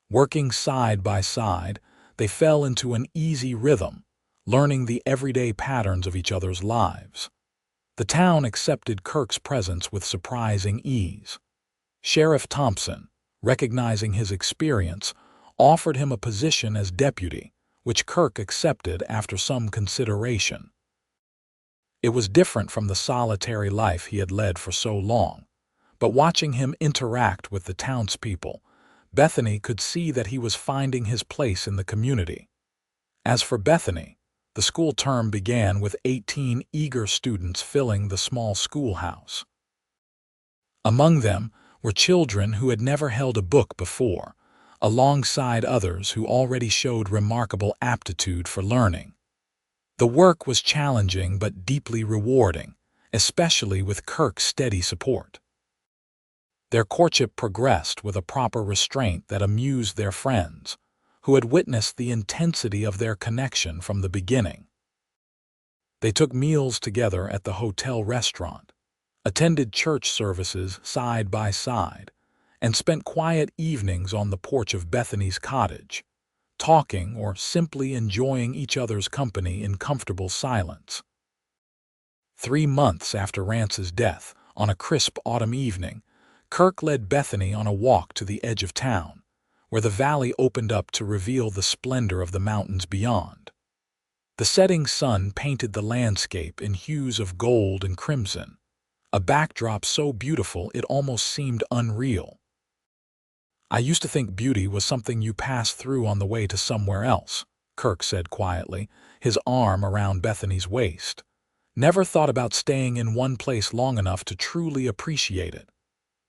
Working side by side, they fell into an easy rhythm, learning the everyday patterns of each other's lives. The town accepted Kirk's presence with surprising ease. Sheriff Thompson, recognizing his experience, offered him a position as deputy, which Kirk accepted after some consideration. It was different from the solitary life he had led for so long, but watching him interact with the townspeople, Bethany could see that he was finding his place in the community. As for Bethany, the school term began with 18 eager students filling the small schoolhouse. Among them were children who had never held a book before, alongside others who already showed remarkable aptitude for learning. The work was challenging but deeply rewarding, especially with Kirk's steady support. Their courtship progressed with a proper restraint that amused their friends, who had witnessed the intensity of their connection from the beginning. They took meals together at the hotel restaurant, attended church services side by side, and spent quiet evenings on the porch of Bethany's cottage, talking or simply enjoying each other's company in comfortable silence. 3 months after Rance's death, on a crisp autumn evening, Kirk led Bethany on a walk to the edge of town, where the valley opened up to reveal the splendor of the mountains beyond. The setting sun painted the landscape in hues of gold and crimson, a backdrop so beautiful it almost seemed unreal. "I used to think beauty was something you passed through on the way to somewhere else," Kirk said quietly, his arm around Bethany's waist. "Never thought about staying in one place long enough to truly appreciate it."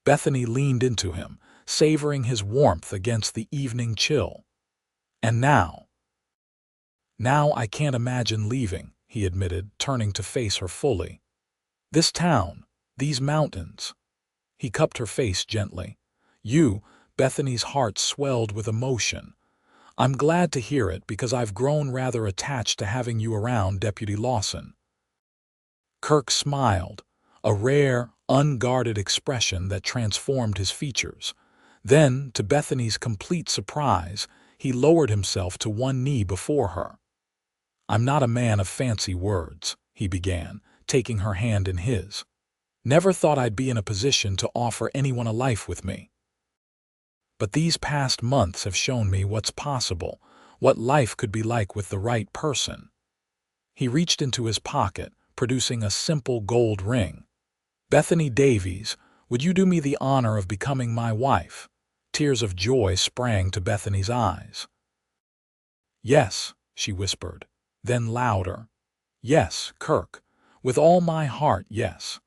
Bethany leaned into him, savoring his warmth against the evening chill. "And now I can't imagine leaving," he admitted, turning to face her fully. "This town, these mountains." He cupped her face gently. Bethany's heart swelled with emotion. "I'm glad to hear it because I've grown rather attached to having you around, Deputy Lawson." Kirk smiled, a rare, unguarded expression that transformed his features. Then, to Bethany's complete surprise, he lowered himself to one knee before her. "I'm not a man of fancy words," he began, taking her hand in his. "Never thought I'd be in a position to offer anyone a life with me. But these past months have shown me what's possible, what life could be like with the right person." He reached into his pocket, producing a simple gold ring. "Bethany Davies, would you do me the honor of becoming my wife?" Tears of joy sprang to Bethany's eyes. "Yes," she whispered, then louder. "Yes, Kirk, with all my heart, yes."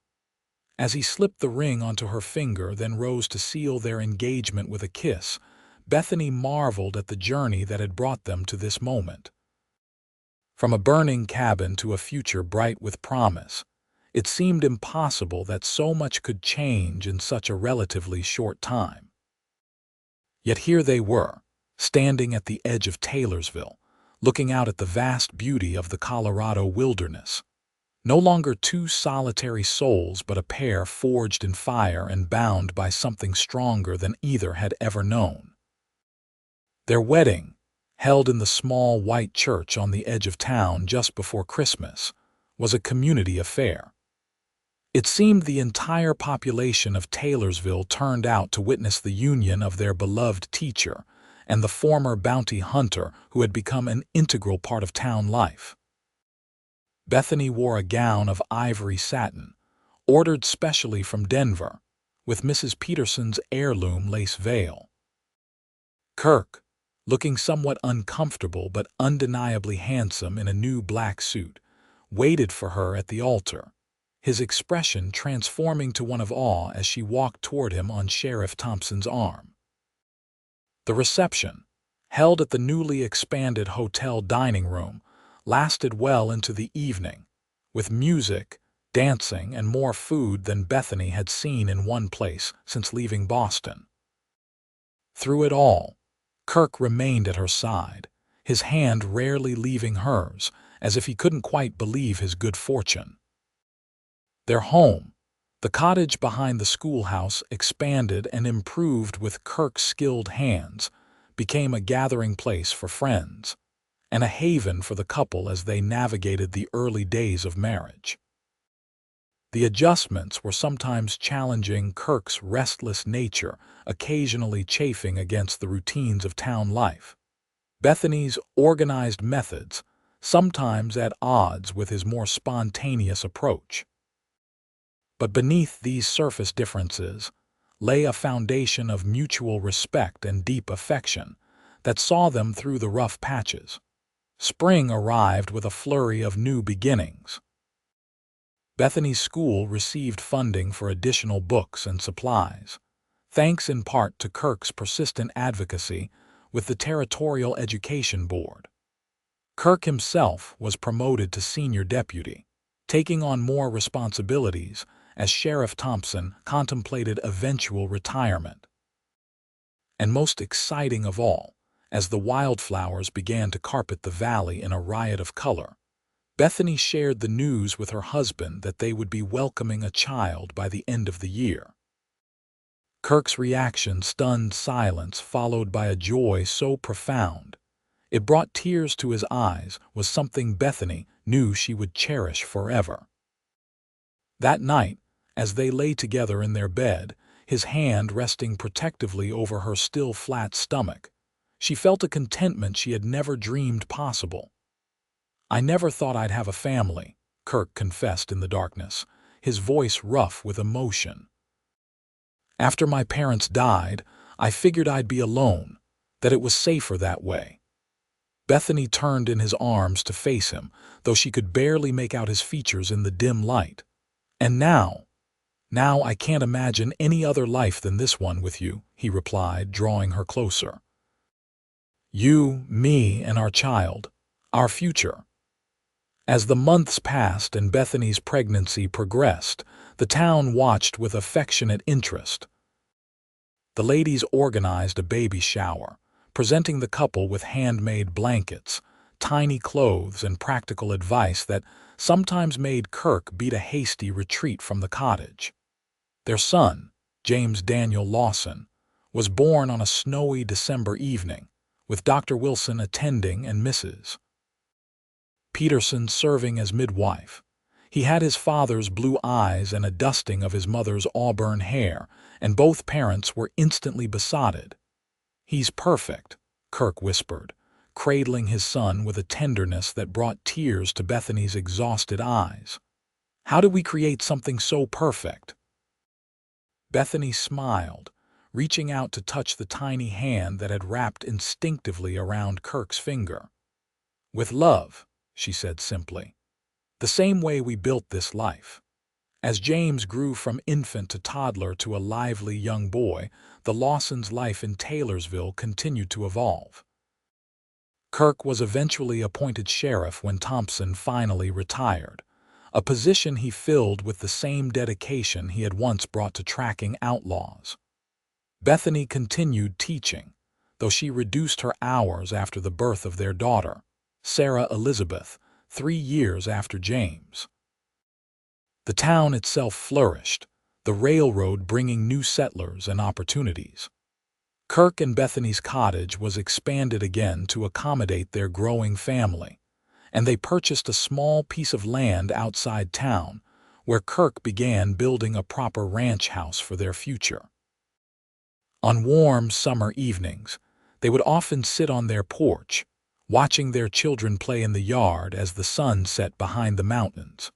As he slipped the ring onto her finger, then rose to seal their engagement with a kiss, Bethany marveled at the journey that had brought them to this moment. From a burning cabin to a future bright with promise, it seemed impossible that so much could change in such a relatively short time. Yet here they were, standing at the edge of Taylorsville, looking out at the vast beauty of the Colorado wilderness. No longer two solitary souls, but a pair forged in fire and bound by something stronger than either had ever known. Their wedding, held in the small white church on the edge of town just before Christmas, was a community affair. It seemed the entire population of Taylorsville turned out to witness the union of their beloved teacher and the former bounty hunter who had become an integral part of town life. Bethany wore a gown of ivory satin, ordered specially from Denver, with Mrs. Peterson's heirloom lace veil. Kirk, looking somewhat uncomfortable but undeniably handsome in a new black suit, waited for her at the altar, his expression transforming to one of awe as she walked toward him on Sheriff Thompson's arm. The reception, held at the newly expanded hotel dining room, lasted well into the evening, with music, dancing, and more food than Bethany had seen in one place since leaving Boston. Through it all, Kirk remained at her side, his hand rarely leaving hers, as if he couldn't quite believe his good fortune. Their home, the cottage behind the schoolhouse, expanded and improved with Kirk's skilled hands, became a gathering place for friends, and a haven for the couple as they navigated the early days of marriage. The adjustments were sometimes challenging, Kirk's restless nature occasionally chafing against the routines of town life. Bethany's organized methods, sometimes at odds with his more spontaneous approach. But beneath these surface differences lay a foundation of mutual respect and deep affection that saw them through the rough patches. Spring arrived with a flurry of new beginnings. Bethany's school received funding for additional books and supplies, thanks in part to Kirk's persistent advocacy with the Territorial Education Board. Kirk himself was promoted to senior deputy, taking on more responsibilities as Sheriff Thompson contemplated eventual retirement. And most exciting of all, as the wildflowers began to carpet the valley in a riot of color, Bethany shared the news with her husband that they would be welcoming a child by the end of the year. Kirk's reaction stunned silence, followed by a joy so profound it brought tears to his eyes, was something Bethany knew she would cherish forever. That night, as they lay together in their bed, his hand resting protectively over her still flat stomach, she felt a contentment she had never dreamed possible. "I never thought I'd have a family," Kirk confessed in the darkness, his voice rough with emotion. "After my parents died, I figured I'd be alone, that it was safer that way." Bethany turned in his arms to face him, though she could barely make out his features in the dim light. "And now I can't imagine any other life than this one with you," he replied, drawing her closer. "You, me, and our child, our future." As the months passed and Bethany's pregnancy progressed, the town watched with affectionate interest. The ladies organized a baby shower, presenting the couple with handmade blankets, tiny clothes, and practical advice that sometimes made Kirk beat a hasty retreat from the cottage. Their son, James Daniel Lawson, was born on a snowy December evening, with Dr. Wilson attending and Mrs. Peterson serving as midwife. He had his father's blue eyes and a dusting of his mother's auburn hair, and both parents were instantly besotted. "He's perfect," Kirk whispered, cradling his son with a tenderness that brought tears to Bethany's exhausted eyes. "How did we create something so perfect?" Bethany smiled, reaching out to touch the tiny hand that had wrapped instinctively around Kirk's finger. "With love," she said simply. "The same way we built this life." As James grew from infant to toddler to a lively young boy, the Lawsons' life in Taylorsville continued to evolve. Kirk was eventually appointed sheriff when Thompson finally retired, a position he filled with the same dedication he had once brought to tracking outlaws. Bethany continued teaching, though she reduced her hours after the birth of their daughter, Sarah Elizabeth, 3 years after James. The town itself flourished, the railroad bringing new settlers and opportunities. Kirk and Bethany's cottage was expanded again to accommodate their growing family, and they purchased a small piece of land outside town, where Kirk began building a proper ranch house for their future. On warm summer evenings, they would often sit on their porch, watching their children play in the yard as the sun set behind the mountains.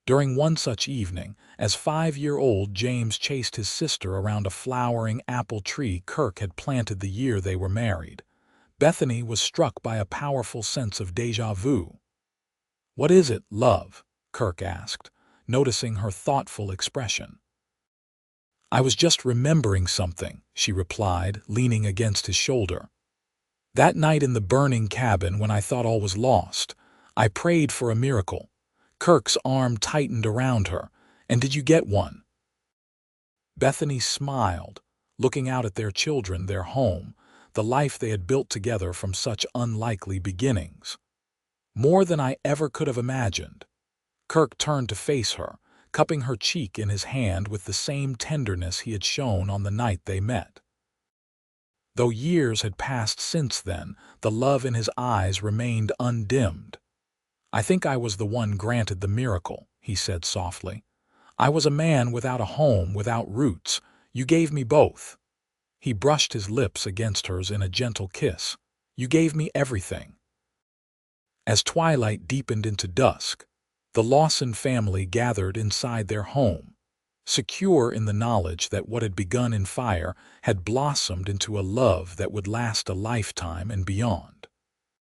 During one such evening, as 5-year-old James chased his sister around a flowering apple tree Kirk had planted the year they were married, Bethany was struck by a powerful sense of déjà vu. "What is it, love?" Kirk asked, noticing her thoughtful expression. "I was just remembering something," she replied, leaning against his shoulder. "That night in the burning cabin when I thought all was lost, I prayed for a miracle." Kirk's arm tightened around her. "And did you get one?" Bethany smiled, looking out at their children, their home, the life they had built together from such unlikely beginnings. "More than I ever could have imagined." Kirk turned to face her, cupping her cheek in his hand with the same tenderness he had shown on the night they met. Though years had passed since then, the love in his eyes remained undimmed. "I think I was the one granted the miracle," he said softly. "I was a man without a home, without roots. You gave me both." He brushed his lips against hers in a gentle kiss. "You gave me everything." As twilight deepened into dusk, the Lawson family gathered inside their home, secure in the knowledge that what had begun in fire had blossomed into a love that would last a lifetime and beyond.